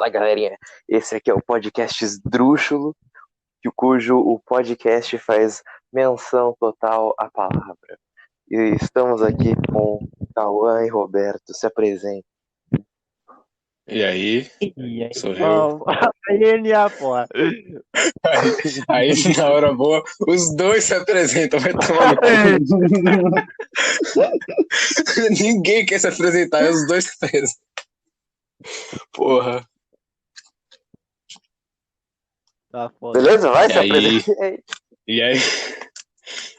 Fala, galerinha. Esse aqui é o podcast Esdrúxulo, cujo o podcast faz menção total à palavra. E estamos aqui com Cauã e Roberto. Se apresentem. E aí, E aí, sou eu. ó, NA, porra. Aí, na hora boa, os dois se apresentam, vai tomar no cu. Ninguém quer se apresentar, é os dois se apresentam. Porra. Tá foda. Beleza? Vai, E se aí, apresentem. e aí?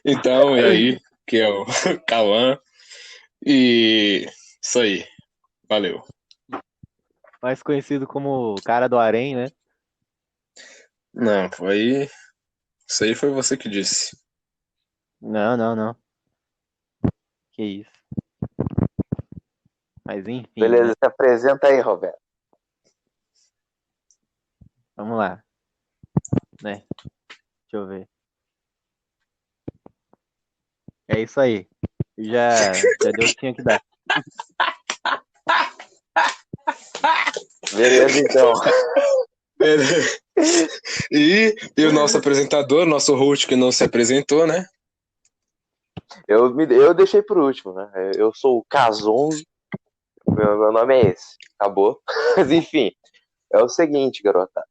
Então, e aí? Que é o Cauã. E isso aí. Valeu. Mais conhecido como cara do Harém, né? Não, foi. Isso aí foi você que disse. Não, não, não. Que isso. Mas enfim, Beleza, né? se apresenta aí, Roberto. Vamos lá. Né? Deixa eu ver. É isso aí. Já deu o que tinha que dar. Beleza, então. E o nosso apresentador, nosso host que não se apresentou, né? Eu deixei por último, né? Eu sou o Cazonzo. Meu nome é esse. Acabou. Mas enfim, é o seguinte, garota.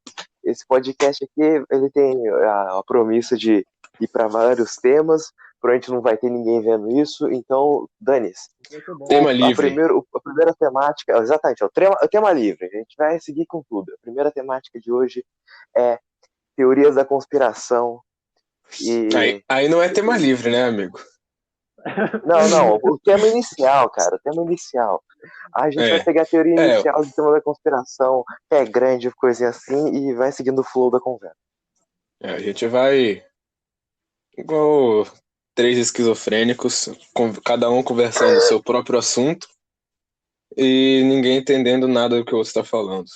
Esse podcast aqui, ele tem a promessa de ir para vários temas. Provavelmente não vai ter ninguém vendo isso, então dane-se. Tema A livre. primeira temática, exatamente, o tema livre. A gente vai seguir com tudo. A primeira temática de hoje é teorias da conspiração. Aí não é tema livre, né, amigo? Não, o tema inicial, cara, o tema inicial. A gente vai É, pegar a teoria é, inicial do tema da conspiração, que é grande, coisinha assim, e vai seguindo o flow da conversa. a gente vai igual três esquizofrênicos, cada um conversando o seu próprio assunto e ninguém entendendo nada do que o outro está falando.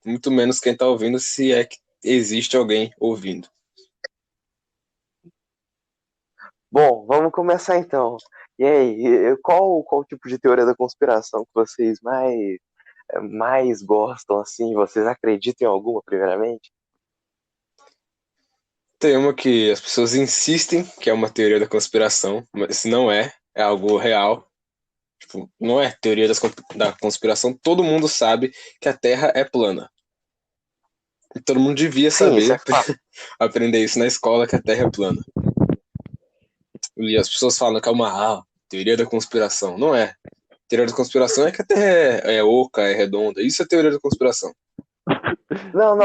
Muito menos quem está ouvindo, se é que existe alguém ouvindo. Bom, vamos começar então. E aí, qual tipo de teoria da conspiração que vocês mais gostam, assim? Vocês acreditam em alguma, primeiramente? Tem uma que as pessoas insistem que é uma teoria da conspiração, mas não é, é algo real. Tipo, não é teoria da conspiração, todo mundo sabe que a Terra é plana. E todo mundo devia Sim, isso é saber, fato. aprender isso na escola, que a Terra é plana. E as pessoas falam que é uma teoria da conspiração. Não é. Teoria da conspiração é que a Terra é oca, é redonda. Isso é teoria da conspiração. Não,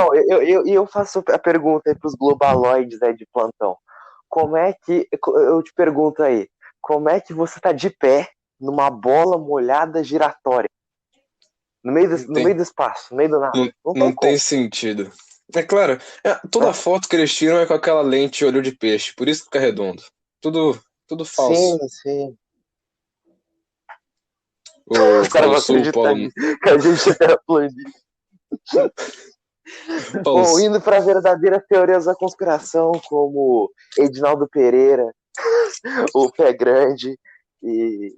eu faço a pergunta aí pros globaloides aí de plantão. Como é que, eu te pergunto aí, como é que você tá de pé numa bola molhada giratória? Não No meio tem, do espaço, no meio do nada. não, Não tem não tem como, sentido. É claro, toda né? foto que eles tiram é com aquela lente olho de peixe, por isso que fica redondo. Tudo falso. Sim. O Os caras Paulo vão Sul, acreditar que a gente é terraplanista. Paulo, Bom, indo para verdadeiras teorias da conspiração, como Edinaldo Pereira, o Pé Grande e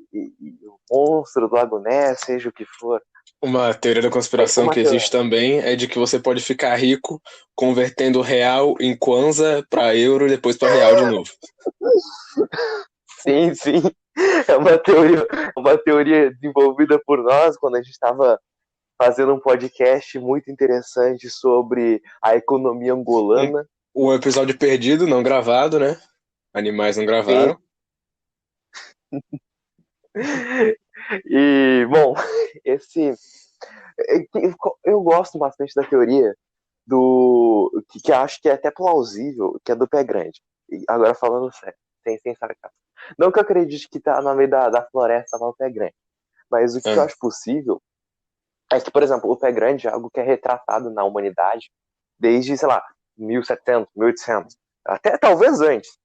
o Monstro do Lago Ness, seja o que for. uma teoria da Tem conspiração uma que teoria. existe também é de que você pode ficar rico convertendo real em kwanza para euro e depois para real de novo. Sim. É uma teoria desenvolvida por nós quando a gente estava fazendo um podcast muito interessante sobre a economia Um, angolana. um episódio perdido, não gravado, né? Animais não Sim. gravaram. E, bom, esse. Eu gosto bastante da teoria que eu acho que é até plausível, que é do pé grande. E agora falando sério, sem sarcasmo. Não que eu acredite que tá no meio da floresta lá o pé grande, mas o que eu Ah, acho possível é que, por exemplo, o pé grande é algo que é retratado na humanidade desde, sei lá, 1700, 1800, até talvez antes.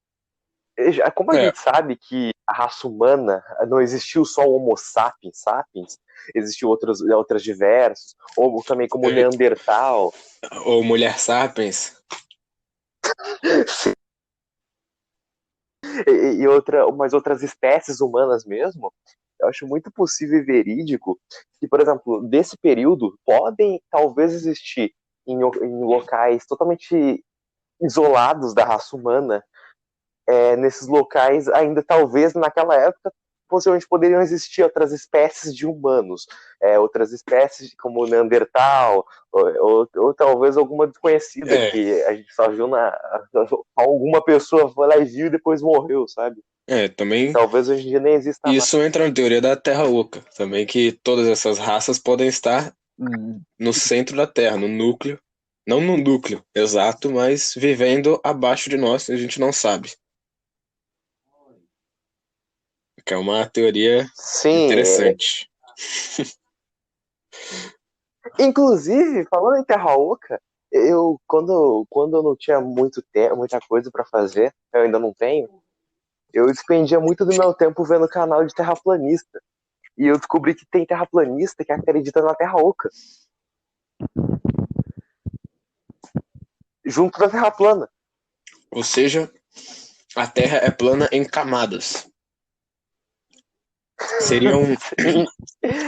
Como a é, gente sabe que a raça humana não existiu só o Homo sapiens, existiu outras diversos, ou também como o é, Neandertal, ou Mulher Sapiens. umas outras espécies humanas mesmo. eu acho muito possível e verídico que, por exemplo, desse período, podem talvez existir em locais totalmente isolados da raça humana, nesses locais, ainda talvez naquela época, possivelmente poderiam existir outras espécies de humanos, outras espécies como Neandertal, ou talvez alguma desconhecida É, que a gente só viu alguma pessoa foi lá e viu e depois morreu, sabe? também Talvez hoje em dia nem exista mais. isso entra na teoria da Terra Oca, também que todas essas raças podem estar no centro da Terra, no núcleo, não no núcleo exato, mas vivendo abaixo de nós, e a gente não sabe. Que é uma teoria Sim, interessante. inclusive, falando em Terra Oca, quando eu não tinha muito tempo, muita coisa para fazer, eu ainda não tenho, eu despendia muito do meu tempo vendo o canal de terraplanista. E eu descobri que tem terraplanista que acredita na Terra Oca, junto da Terra plana. Ou seja, a Terra é plana em camadas.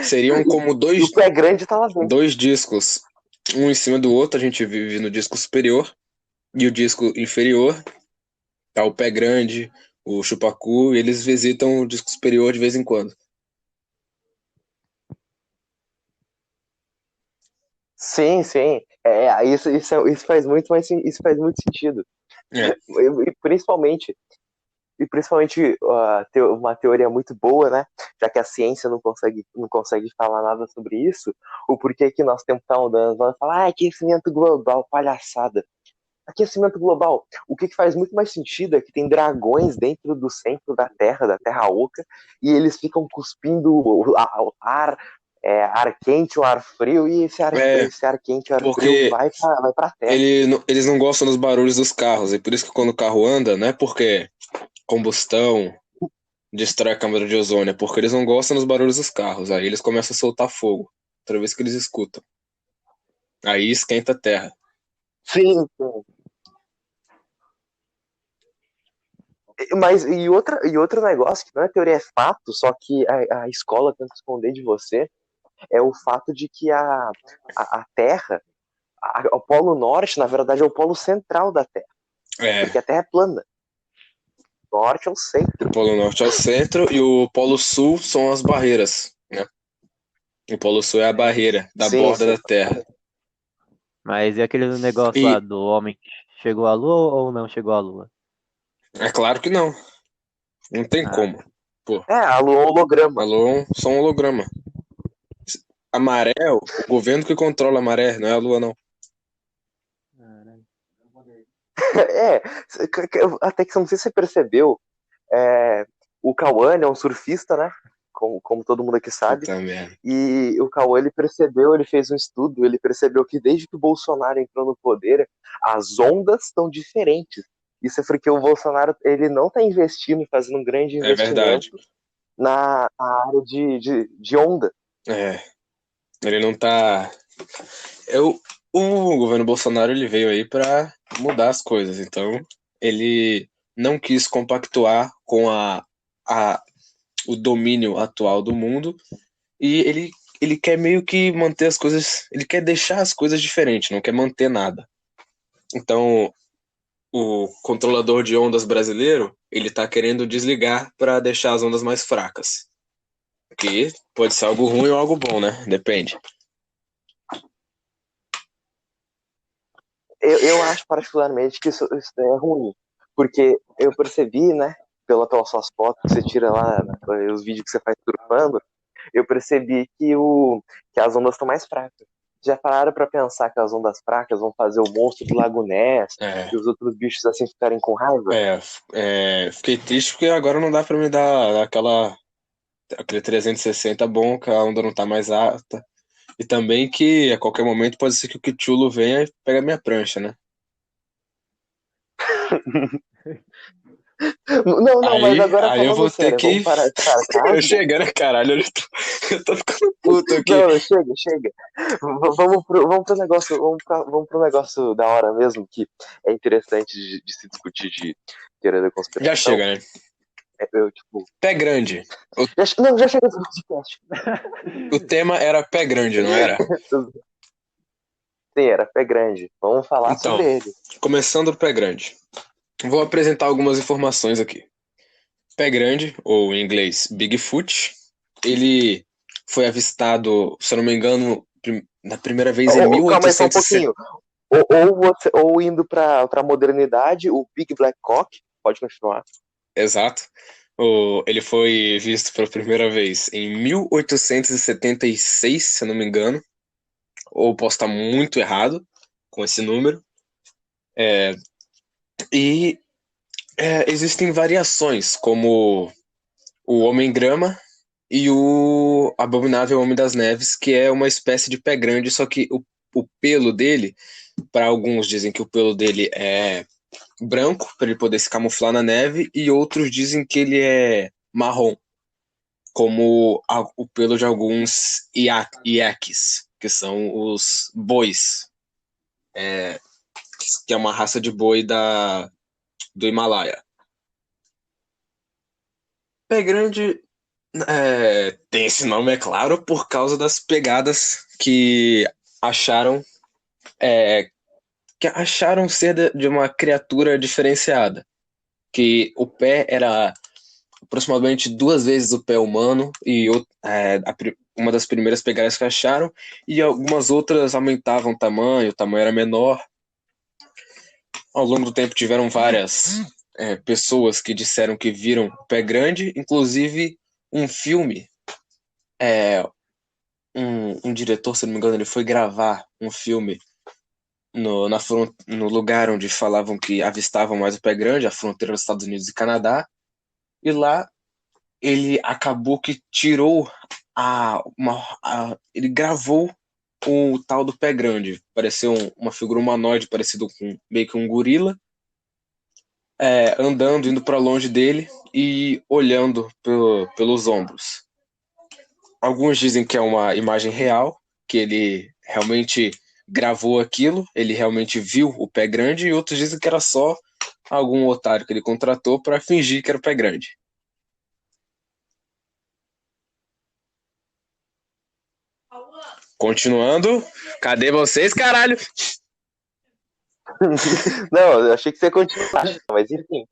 Seriam como E o pé grande tá lá dentro. dois discos, um em cima do outro. A gente vive no disco superior e o disco inferior tá o pé grande, o chupacu, e eles visitam o disco superior de vez em quando. Sim, sim. Isso faz muito, isso faz muito sentido. É, E principalmente uma teoria muito boa, né? Já que a ciência não consegue falar nada sobre isso, o porquê que nosso tempo está mudando. Vão falar, aquecimento global, palhaçada. Aquecimento global. O que faz muito mais sentido é que tem dragões dentro do centro da Terra Oca, e eles ficam cuspindo o ar, ar quente ou ar frio, e esse ar quente ou ar frio porque vai pra Terra. eles não gostam dos barulhos dos carros, e por isso que quando o carro anda, não é porque combustão destrói a câmara de ozônio, é porque eles não gostam dos barulhos dos carros. Aí eles começam a soltar fogo toda vez que eles escutam. Aí esquenta a terra. Sim, sim. Mas e outro negócio que não é teoria, é fato, só que a escola tenta esconder de você, é o fato de que a Terra, o Polo Norte, na verdade, é o polo central da Terra, É, porque a Terra é plana. O norte é o o centro. Polo Norte é o centro e o Polo Sul são as barreiras, né? O Polo Sul é a barreira da Sim, borda sim. da Terra. Mas e aquele negócio lá E do homem que chegou à Lua ou não chegou à Lua? é claro que não. Não tem Ah, como. Pô, A Lua é um holograma. alô, só um holograma. A maré, o governo que controla a maré, não é a Lua, não. caralho. É, até que não sei se você percebeu, o Cauã é um surfista, né? Como todo mundo aqui sabe. Puta merda. E o Cauã, ele fez um estudo, ele percebeu que desde que o Bolsonaro entrou no poder, as ondas estão diferentes. Isso é porque o Bolsonaro, ele não está investindo, fazendo um grande É verdade. investimento na área de onda. É, ele não tá. Eu, o governo Bolsonaro ele veio aí para mudar as coisas, então ele não quis compactuar com a, o domínio atual do mundo e ele quer meio que manter as coisas, ele quer deixar as coisas diferentes, não quer manter nada. Então, o controlador de ondas brasileiro, ele tá querendo desligar para deixar as ondas mais fracas. Que pode ser algo ruim ou algo bom, né? Depende. Eu acho particularmente que isso é ruim, porque eu percebi, né, pelas suas fotos que você tira lá, os vídeos que você faz surfando, eu percebi que as ondas estão mais fracas. Já pararam para pensar que as ondas fracas vão fazer o monstro do Lago Ness É, e os outros bichos assim ficarem com raiva? fiquei triste porque agora não dá pra me dar aquele 360 bom, que a onda não tá mais alta. E também que a qualquer momento pode ser que o Kichulo venha e pegue a minha prancha, né? Não, não, mas agora Aí eu falando vou ter sério, vamos que. parar de sarcasmo. Chega, né, caralho? Eu tô ficando puto aqui. Não, chega, chega. Vamos pro negócio, vamos pro negócio da hora mesmo, que é interessante de se discutir de teoria da Já conspiração. chega, né? Tipo, Pé grande. O, não, já chega desse podcast. o tema era pé grande, não era? Sim, era pé grande. Vamos falar Então, sobre ele. começando do pé grande. Vou apresentar algumas informações aqui. Pé grande, ou em inglês Bigfoot, ele foi avistado, se eu não me engano, na primeira vez em Calma aí só um 1870. pouquinho. Ou indo pra modernidade, o Big Black Cock, pode continuar. Exato. Ele foi visto pela primeira vez em 1876, se eu não me engano. Ou posso estar muito errado com esse número. E existem variações, como o Homem-Grama e o Abominável Homem das Neves, que é uma espécie de pé grande, só que o pelo dele, para alguns dizem que o pelo dele é branco, para ele poder se camuflar na neve, e outros dizem que ele é marrom, como o pelo de alguns iaques, que são os bois, que é uma raça de boi do Himalaia. Pé grande tem esse nome, é claro, por causa das pegadas acharam que acharam ser de uma criatura diferenciada, que o pé era aproximadamente 2 vezes o pé humano e uma das primeiras pegadas que acharam, e algumas outras aumentavam o tamanho era menor. Ao longo do tempo tiveram várias pessoas que disseram que viram o pé grande, inclusive um filme, um diretor, se não me engano, ele foi gravar um filme no lugar onde falavam que avistavam mais o pé grande, a fronteira dos Estados Unidos e Canadá, e lá ele acabou que tirou ele gravou o tal do pé grande. Pareceu uma figura humanoide, parecido com meio que um gorila, andando, indo para longe dele e olhando pelos ombros. Alguns dizem que é uma imagem real, que ele realmente gravou aquilo, ele realmente viu o pé grande, e outros dizem que era só algum otário que ele contratou para fingir que era o pé grande. Continuando, cadê vocês, caralho? Não, eu achei que você ia continuar, mas enfim.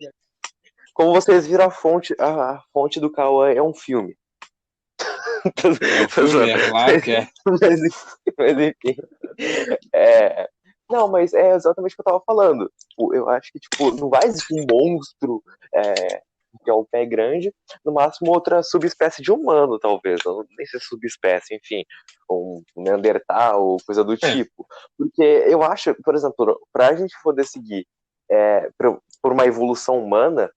Como vocês viram, a fonte do Cauã é um filme. É o filme, é claro que é. Mas enfim. Não, mas é exatamente o que eu tava falando. Tipo, eu acho que tipo, não vai existir um monstro que é o pé grande, no máximo outra subespécie de humano, talvez. Não nem ser subespécie, enfim, um Neandertal ou coisa do tipo. Porque eu acho, por exemplo, pra gente poder seguir por uma evolução humana,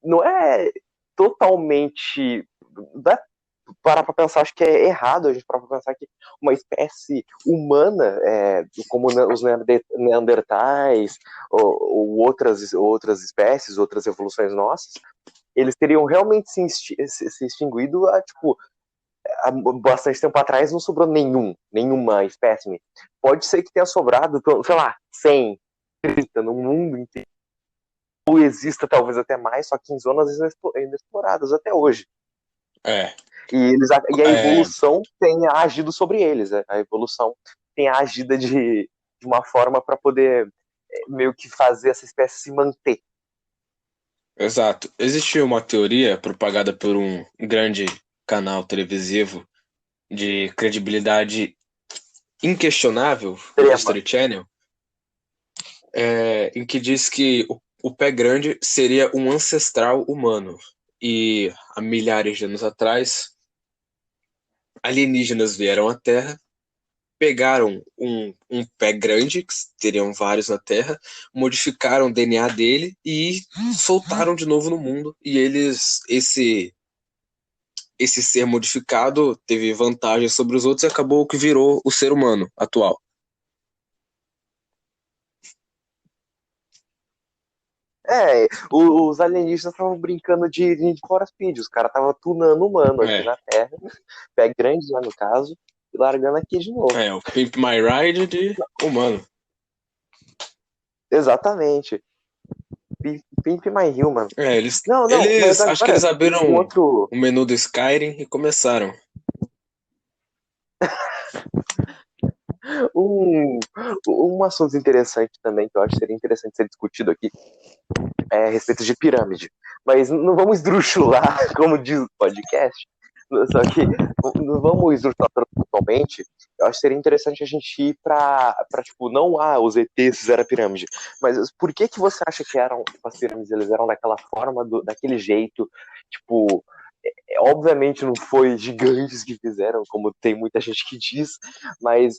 não é totalmente. Não é parar pra pensar, acho que é errado a gente parar pra pensar que uma espécie humana, como os neandertais ou outras espécies, outras evoluções nossas, eles teriam realmente se extinguido há bastante tempo atrás. Não sobrou nenhuma espécime. Pode ser que tenha sobrado, sei lá, 100, 30 no mundo inteiro, ou exista talvez até mais, só que em zonas inexploradas até hoje. É. E a evolução tem agido sobre eles. A evolução tem agido de uma forma para poder meio que fazer essa espécie se manter. Exato. Existe uma teoria propagada por um grande canal televisivo de credibilidade inquestionável, o Extrema. History Channel, em que diz que o pé grande seria um ancestral humano. E há milhares de anos atrás, alienígenas vieram à Terra, pegaram um pé grande, que teriam vários na Terra, modificaram o DNA dele e soltaram de novo no mundo. E esse ser modificado teve vantagem sobre os outros e acabou que virou o ser humano atual. Os alienígenas estavam brincando de Need for Speed. Os caras estavam tunando humano aqui na Terra, pé grande já no caso, e largando aqui de novo. O Pimp My Ride de humano. Exatamente. Pimp My Human. Eles, Não, mas acho que agora eles abriram um outro. o menu do Skyrim e começaram. Um assunto interessante também, que eu acho que seria interessante ser discutido aqui, é a respeito de pirâmide. Mas não vamos esdrúxular, como diz o podcast. Só que não vamos esdrúxular totalmente. Eu acho que seria interessante a gente ir pra tipo, não os ETs fizeram a pirâmide, mas por que você acha que eram, tipo, as pirâmides, eles eram daquela forma, daquele jeito, tipo, obviamente não foi gigantes que fizeram, como tem muita gente que diz, mas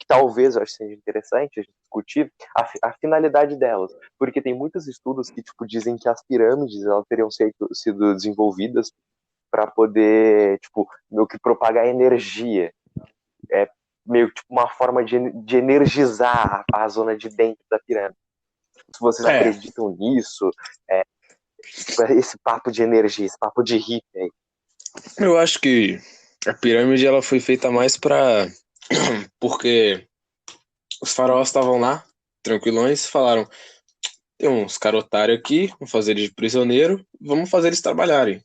talvez eu acho que seja interessante a gente discutir a finalidade delas, porque tem muitos estudos que tipo, dizem que as pirâmides elas teriam sido desenvolvidas para poder tipo, meio que propagar energia, meio que tipo, uma forma de energizar a zona de dentro da pirâmide. Se vocês É, acreditam nisso, esse papo de energia, esse papo de hippie aí. eu acho que a pirâmide ela foi feita mais porque os faraós estavam lá, tranquilões, falaram: tem uns caras otários aqui, vamos fazer eles de prisioneiro, vamos fazer eles trabalharem.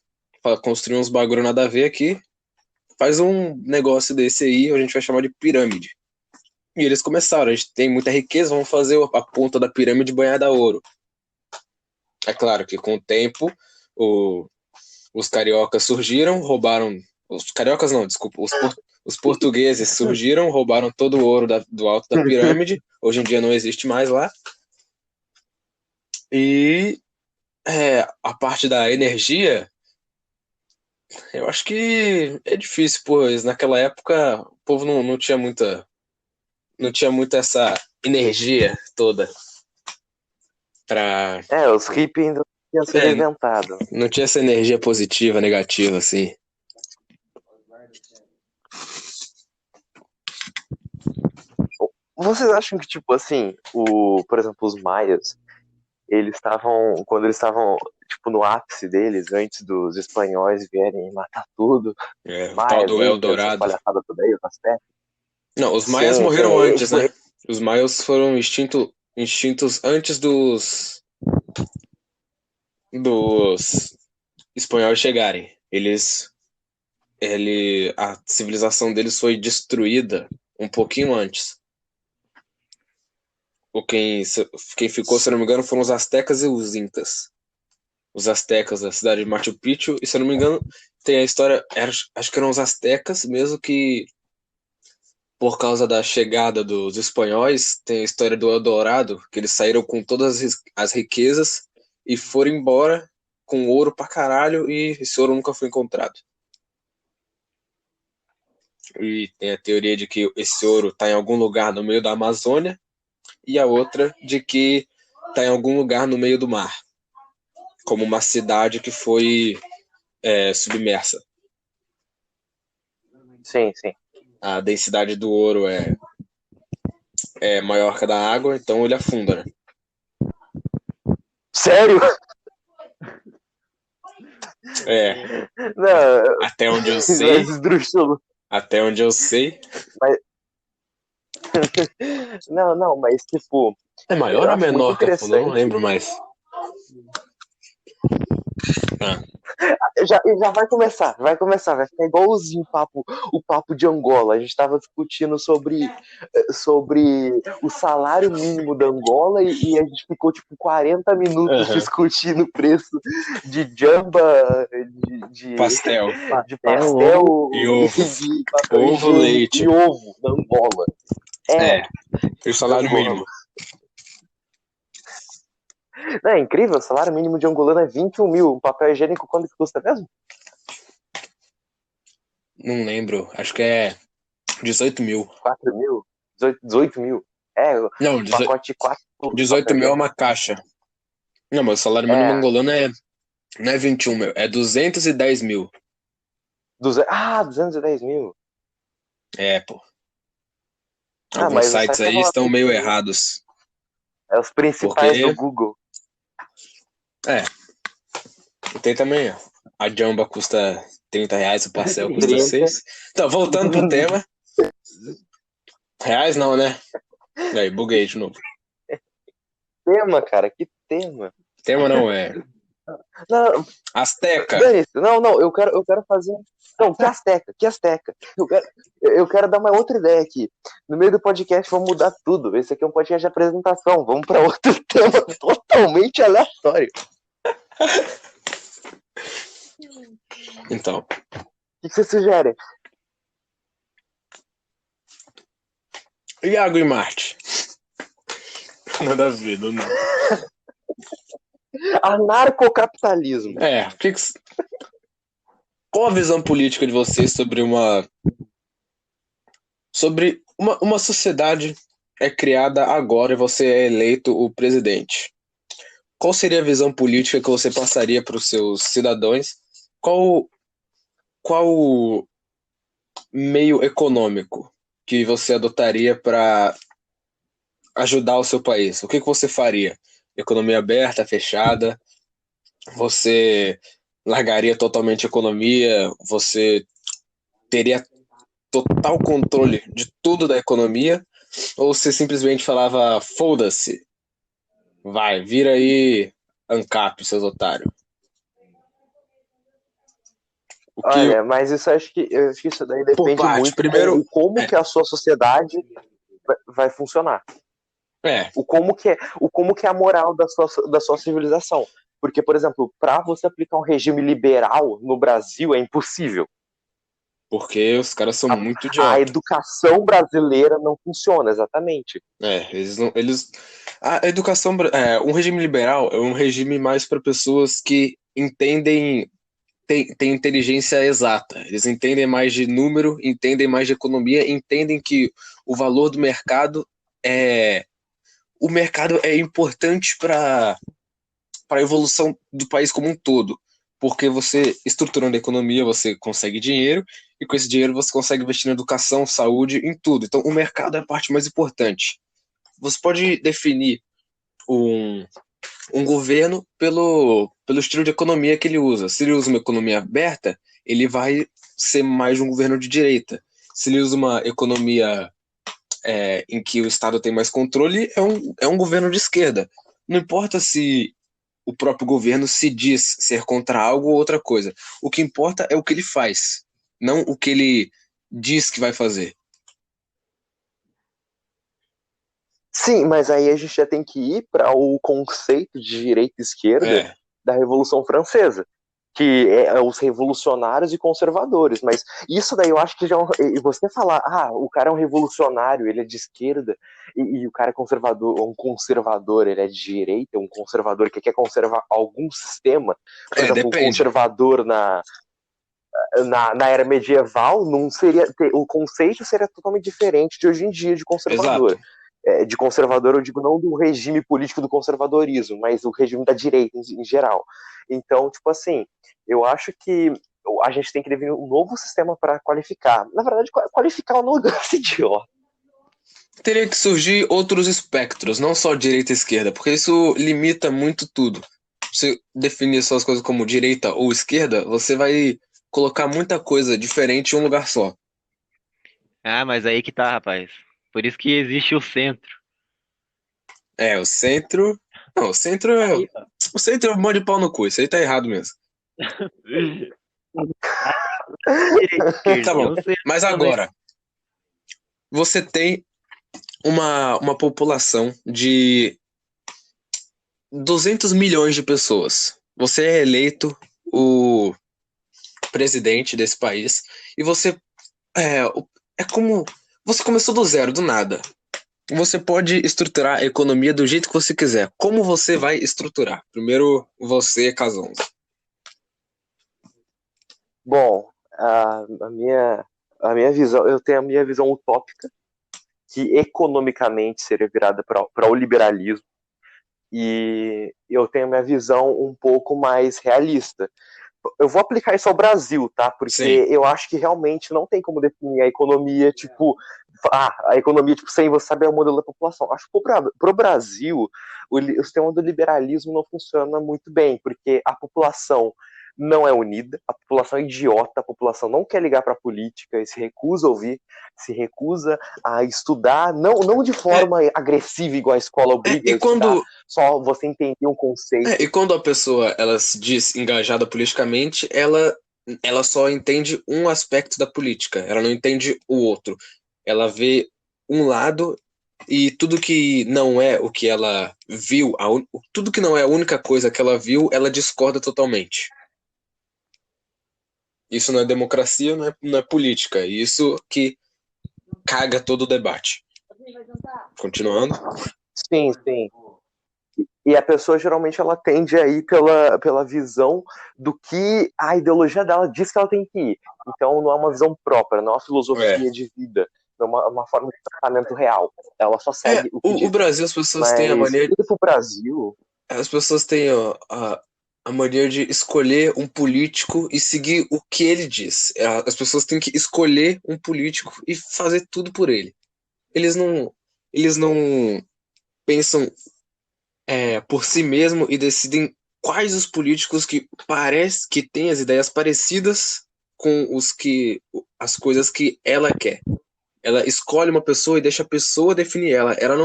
Construir uns bagulho nada a ver aqui, faz um negócio desse aí, a gente vai chamar de pirâmide. E eles começaram, a gente tem muita riqueza, vamos fazer a ponta da pirâmide banhada a ouro. É claro que com o tempo, os cariocas surgiram, roubaram. Os cariocas não, desculpa. Os portugueses surgiram, roubaram todo o ouro do alto da pirâmide. Hoje em dia não existe mais lá. E a parte da energia, eu acho que é difícil, pois naquela época o povo não tinha muita. Não tinha muito essa energia toda pra. Os hippies ainda não tinham sido É, inventados. não tinha essa energia positiva, negativa, assim. Vocês acham que, tipo, assim, por exemplo, os maias, quando eles estavam, tipo, no ápice deles, antes dos espanhóis vierem matar tudo, O tal maias, do incas, essas Eldorado. palhaçadas toda aí, os aztecas. Não, os maias Sim, morreram antes, tipo, né? Os maias foram extintos antes dos espanhóis chegarem. A civilização deles foi destruída um pouquinho antes. Quem ficou, se eu não me engano, foram os astecas e os incas. Os astecas da cidade de Machu Picchu, e se eu não me engano, tem a história, acho que eram os astecas mesmo que, por causa da chegada dos espanhóis, tem a história do Eldorado, que eles saíram com todas as riquezas e foram embora com ouro pra caralho e esse ouro nunca foi encontrado. E tem a teoria de que esse ouro tá em algum lugar no meio da Amazônia e a outra de que tá em algum lugar no meio do mar, como uma cidade que foi submersa. sim, sim. A densidade do ouro é maior que a da água, então ele afunda, né? Sério? Não, Até onde eu sei, mas esdrúxulo. até onde eu sei, Mas, não, mas, tipo, é maior eu ou acho muito menor que a funda? Eu não interessante. lembro mais. Ah, Já vai começar, vai ficar igualzinho o papo de Angola. A gente estava discutindo sobre o salário mínimo da Angola e a gente ficou tipo 40 minutos discutindo o preço de jamba, pastel de pastel e ovo. de papel Ovo, higiênico leite. e ovo da Angola. E o salário Angola. mínimo. Não, é incrível, o salário mínimo de angolano é 21 mil. O papel higiênico quanto que custa mesmo? Não lembro, acho que é 18 mil. 4 mil? 18 mil? Não, Um pacote de 4 18 mil é uma caixa. Não, mas o salário mínimo angolano não é 21 mil, é 210 mil. 210 mil. Pô. Ah, Alguns mas o sites site aí tava lá estão meio pesquisando. errados. É os principais do Porque, Google. tem também, ó. A jamba custa R$30, o pastel custa 30. 6. Então, voltando pro tema. Reais não, né? Aí, buguei de novo. Tema, cara, que tema. Tema não é. Não, Azteca. dane-se. Não, eu quero fazer. Não, que Azteca. Eu quero dar uma outra ideia aqui. No meio do podcast, vamos mudar tudo. Esse aqui é um podcast de apresentação. Vamos para outro tema totalmente aleatório. Então, O que vocês sugerem? Iago e Marte. Nada a ver, não. Anarcocapitalismo. Qual a visão política de vocês sobre uma sociedade é criada agora e você é eleito o presidente? Qual seria a visão política que você passaria para os seus cidadãos? Qual meio econômico que você adotaria para ajudar o seu país? O que você faria? Economia aberta, fechada? Você largaria totalmente a economia? Você teria total controle de tudo da economia? Ou você simplesmente falava, foda-se, vai, vira aí ANCAP, seus otários? Olha, mas isso eu acho que isso daí depende muito primeiro, de como que a sua sociedade vai funcionar. O como que é a moral da sua civilização. Porque, por exemplo, para você aplicar um regime liberal no Brasil é impossível. Porque os caras são muito idiotas. A educação brasileira não funciona, exatamente. A educação, um regime liberal é um regime mais para pessoas que entendem, têm inteligência exata. Eles entendem mais de número, entendem mais de economia, entendem que o valor do mercado o mercado é importante para a evolução do país como um todo. Porque você, estruturando a economia, você consegue dinheiro, e com esse dinheiro você consegue investir na educação, saúde, em tudo. Então, o mercado é a parte mais importante. Você pode definir um governo pelo estilo de economia que ele usa. Se ele usa uma economia aberta, ele vai ser mais um governo de direita. Se ele usa uma economia em que o Estado tem mais controle, é um governo de esquerda. Não importa se o próprio governo se diz ser contra algo ou outra coisa. O que importa é o que ele faz, não o que ele diz que vai fazer. Sim, mas aí a gente já tem que ir para o conceito de direita e esquerda da Revolução Francesa, que é os revolucionários e conservadores. Mas isso daí eu acho que já e você falar, o cara é um revolucionário, ele é de esquerda, e o cara é conservador, um conservador, ele é de direita, um conservador que quer conservar algum sistema, por exemplo, depende. Um conservador na era medieval, não seria, o conceito seria totalmente diferente de hoje em dia de conservador. Exato. De conservador, eu digo não do regime político do conservadorismo, mas do regime da direita em geral. Então, tipo assim, eu acho que a gente tem que definir um novo sistema para qualificar. Na verdade, qualificar é um negócio idiota. Teria que surgir outros espectros, não só direita e esquerda, porque isso limita muito tudo. Se definir só as coisas como direita ou esquerda, você vai colocar muita coisa diferente em um lugar só. Mas aí que tá, rapaz. Por isso que existe o centro. O centro... Não, o centro é... O centro é um monte de pau no cu, isso aí tá errado mesmo. Tá bom, mas agora... Você tem uma população de 200 milhões de pessoas. Você é eleito o presidente desse país e você como você começou do zero, do nada. Você pode estruturar a economia do jeito que você quiser. Como você vai estruturar? Primeiro, você, Casonzo. Bom, a minha visão, eu tenho a minha visão utópica, que economicamente seria virada para o liberalismo, e eu tenho a minha visão um pouco mais realista. Eu vou aplicar isso ao Brasil, tá? Porque Sim. Eu acho que realmente não tem como definir a economia, a economia, sem você saber o modelo da população. Acho que pro Brasil, o sistema do liberalismo não funciona muito bem, porque a população não é unida, a população é idiota, a população não quer ligar para a política e se recusa a ouvir, se recusa a estudar, não de forma agressiva, igual a escola obriga a estudar, só você entender um conceito. E quando a pessoa ela se diz engajada politicamente, ela só entende um aspecto da política, ela não entende o outro. Ela vê um lado e tudo que não é o que ela viu, tudo que não é a única coisa que ela viu, ela discorda totalmente. Isso não é democracia, não é política. Isso que caga todo o debate. Continuando. Sim, sim. E a pessoa geralmente ela tende a ir pela visão do que a ideologia dela diz que ela tem que ir. Então não é uma visão própria, não é uma filosofia de vida, não é uma forma de tratamento real. Ela só segue o que diz. O Brasil, as pessoas Mas têm a mania. pro Brasil. As pessoas têm a mania de escolher um político e seguir o que ele diz. As pessoas têm que escolher um político e fazer tudo por ele. Eles não pensam por si mesmo e decidem quais os políticos que parece que têm as ideias parecidas com as coisas que ela quer. Ela escolhe uma pessoa e deixa a pessoa definir ela. Ela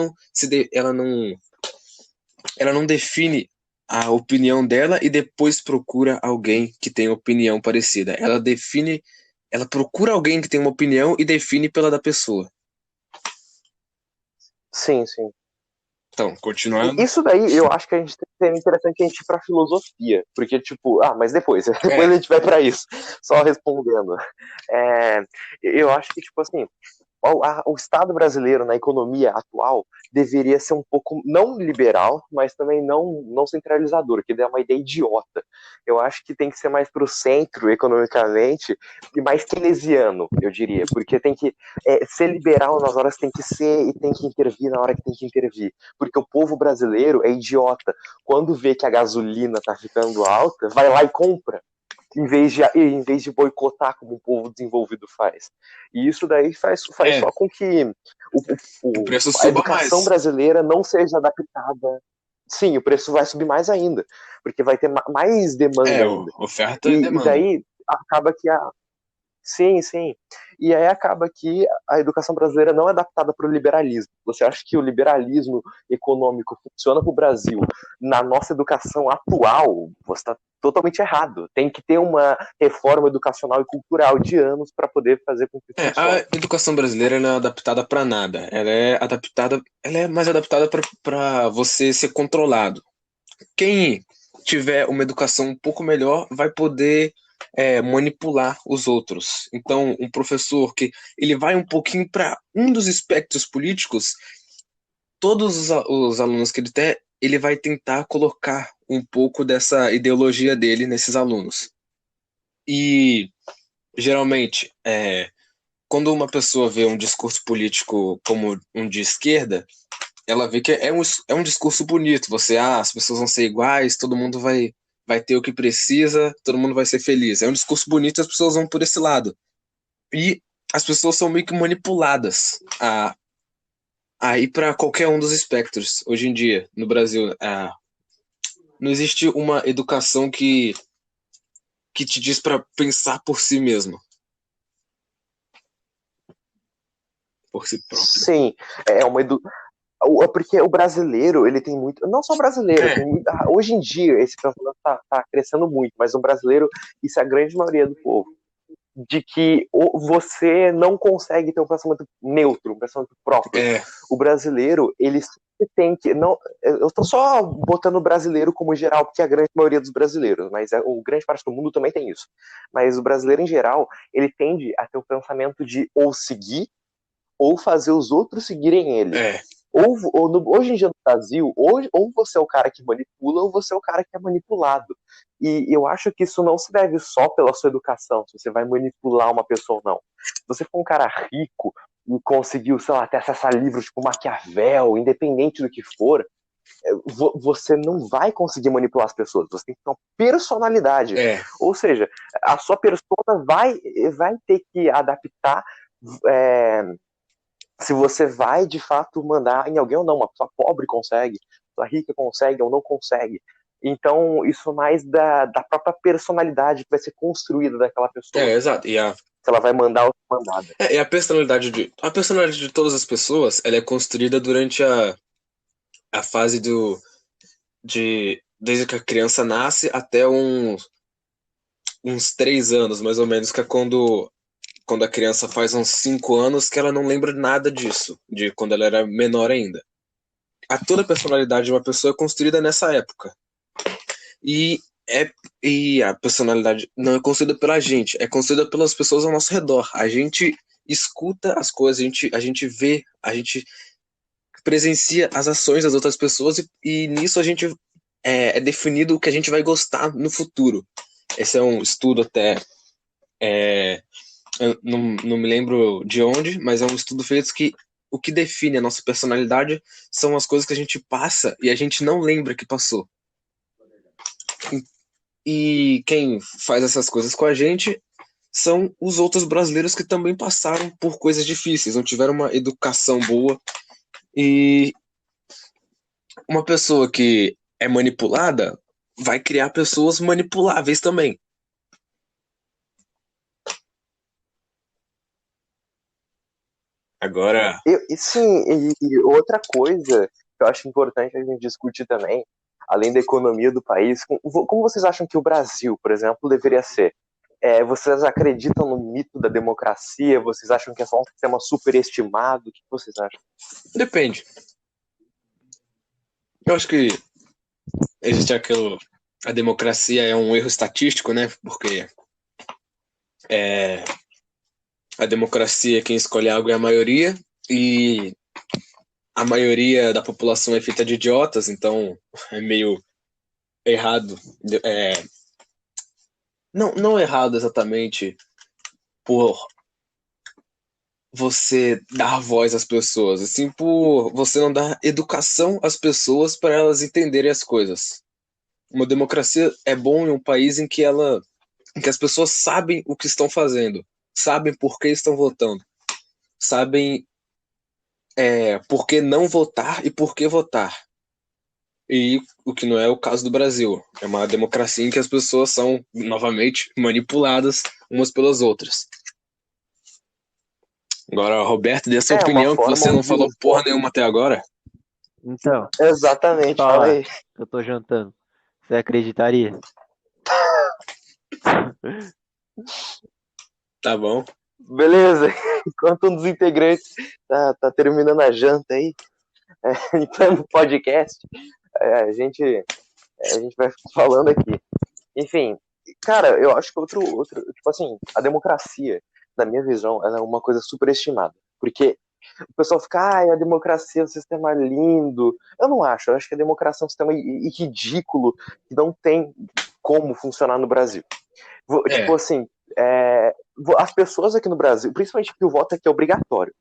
não define a opinião dela e depois procura alguém que tem opinião parecida. Ela procura alguém que tem uma opinião e define pela da pessoa. Sim, sim. Então, continuando. Isso daí eu acho que é interessante a gente ir pra filosofia, porque tipo, mas depois a gente vai pra isso, só respondendo. Eu acho que tipo assim, o Estado brasileiro na economia atual deveria ser um pouco, não liberal, mas também não centralizador, que é uma ideia idiota. Eu acho que tem que ser mais para o centro, economicamente, e mais keynesiano, eu diria, porque tem que ser liberal nas horas que tem que ser e tem que intervir na hora que tem que intervir. Porque o povo brasileiro é idiota. Quando vê que a gasolina está ficando alta, vai lá e compra em vez de boicotar como o povo desenvolvido faz. E isso daí faz só com que o preço a suba educação mais. brasileira não seja adaptada. Sim, o preço vai subir mais ainda, porque vai ter mais demanda ainda. Oferta e demanda. E daí acaba que Sim, sim. E aí acaba que a educação brasileira não é adaptada para o liberalismo. Você acha que o liberalismo econômico funciona para o Brasil? Na nossa educação atual, você está totalmente errado. Tem que ter uma reforma educacional e cultural de anos para poder fazer com que funcione. A educação brasileira não é adaptada para nada. Ela é mais adaptada para você ser controlado. Quem tiver uma educação um pouco melhor vai poder manipular os outros. Então, um professor que ele vai um pouquinho para um dos espectros políticos, todos os alunos que ele tem, ele vai tentar colocar um pouco dessa ideologia dele nesses alunos. E, geralmente, quando uma pessoa vê um discurso político como um de esquerda, ela vê que é um discurso bonito. As pessoas vão ser iguais, todo mundo vai ter o que precisa, todo mundo vai ser feliz. É um discurso bonito e as pessoas vão por esse lado. E as pessoas são meio que manipuladas a ir para qualquer um dos espectros. Hoje em dia, no Brasil, não existe uma educação que te diz para pensar por si mesmo. Por si próprio. Sim, porque o brasileiro, ele tem muito, não só o brasileiro, tem muito, hoje em dia esse pensamento tá crescendo muito, mas o brasileiro, isso é a grande maioria do povo, de que você não consegue ter um pensamento neutro, um pensamento próprio. O brasileiro, ele tem que, não, eu estou só botando o brasileiro como geral, porque é a grande maioria dos brasileiros, mas o grande parte do mundo também tem isso, mas o brasileiro em geral, ele tende a ter o pensamento de ou seguir, ou fazer os outros seguirem ele. Hoje em dia no Brasil, ou você é o cara que manipula, ou você é o cara que é manipulado. E eu acho que isso não se deve só pela sua educação, se você vai manipular uma pessoa ou não. Se você for um cara rico e conseguiu, sei lá, ter acesso a livros tipo Maquiavel, independente do que for, você não vai conseguir manipular as pessoas. Você tem que ter uma personalidade. Ou seja, a sua persona vai ter que adaptar se você vai de fato mandar em alguém ou não. Uma pessoa pobre consegue, uma pessoa rica consegue ou não consegue. Então, isso mais da própria personalidade que vai ser construída daquela pessoa. Exato. Se ela vai mandar ou ser mandada. E a personalidade de todas as pessoas, ela é construída durante a fase desde que a criança nasce até uns 3 anos, mais ou menos, que é quando a criança faz uns 5 anos, que ela não lembra nada disso, de quando ela era menor ainda. Toda a personalidade de uma pessoa é construída nessa época. E, e a personalidade não é construída pela gente, é construída pelas pessoas ao nosso redor. A gente escuta as coisas, a gente vê, a gente presencia as ações das outras pessoas e nisso a gente é definido o que a gente vai gostar no futuro. Esse é um estudo até. Eu não me lembro de onde, mas é um estudo feito que o que define a nossa personalidade são as coisas que a gente passa e a gente não lembra que passou. E quem faz essas coisas com a gente são os outros brasileiros que também passaram por coisas difíceis, não tiveram uma educação boa. E uma pessoa que é manipulada vai criar pessoas manipuláveis também. Agora, Sim, e outra coisa que eu acho importante a gente discutir também, além da economia do país, como vocês acham que o Brasil, por exemplo, deveria ser? Vocês acreditam no mito da democracia? Vocês acham que é só um sistema superestimado? O que vocês acham? depende. Eu acho que existe a democracia é um erro estatístico, né? Porque a democracia, quem escolhe algo é a maioria, e a maioria da população é feita de idiotas, então é meio errado. Não errado exatamente por você dar voz às pessoas, assim por você não dar educação às pessoas para elas entenderem as coisas. Uma democracia é bom em um país em que as pessoas sabem o que estão fazendo, sabem por que estão votando, sabem por que não votar e por que votar. E o que não é o caso do Brasil. É uma democracia em que as pessoas são, novamente, manipuladas umas pelas outras. Agora, Roberto, dê a sua opinião, que você não falou porra nenhuma até agora. Então, exatamente, falei. Eu tô jantando. Você acreditaria? Tá bom. Beleza. Enquanto um dos integrantes tá terminando a janta aí, então no podcast, a gente vai falando aqui. Enfim, cara, eu acho que outro, tipo assim, a democracia, na minha visão, ela é uma coisa superestimada. Porque o pessoal fica, a democracia é um sistema lindo. Eu não acho, eu acho que a democracia é um sistema ridículo, que não tem como funcionar no Brasil. Tipo assim, as pessoas aqui no Brasil, principalmente que o voto aqui é obrigatório.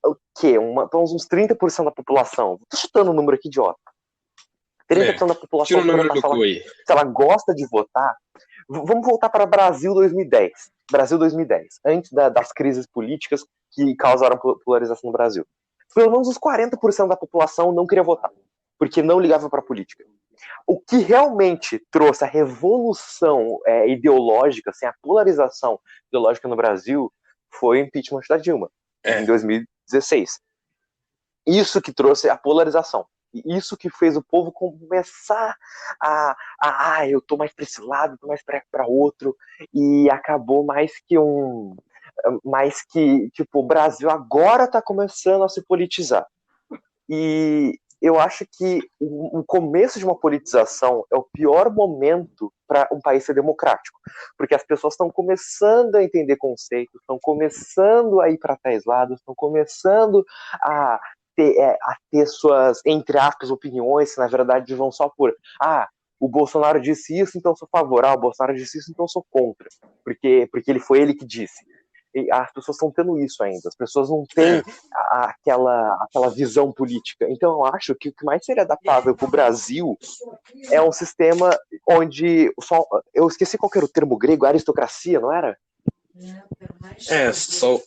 O quê? Uns 30% da população. Tô chutando o número aqui, idiota. 30% da população. Tira o número do cu aí. Se ela gosta de votar, vamos voltar para Brasil 2010. Brasil 2010, antes das crises políticas que causaram polarização no Brasil. Pelo menos os 40% da população não queria votar, porque não ligava para a política. O que realmente trouxe a revolução ideológica, assim, a polarização ideológica no Brasil, foi o impeachment da Dilma, em 2016. Isso que trouxe a polarização. Isso que fez o povo começar eu tô mais para esse lado, tô mais para outro, e acabou mais que tipo, o Brasil agora tá começando a se politizar. E eu acho que o começo de uma politização é o pior momento para um país ser democrático, porque as pessoas estão começando a entender conceitos, estão começando a ir para tais lados, estão começando a ter suas, entre aspas, opiniões, que na verdade vão só por o Bolsonaro disse isso, então sou favorável, o Bolsonaro disse isso, então sou contra, porque foi ele que disse. E as pessoas estão tendo isso ainda, as pessoas não têm aquela visão política. Então eu acho que o que mais seria adaptável para o Brasil é um sistema onde eu esqueci qual era o termo grego, aristocracia, não era? Só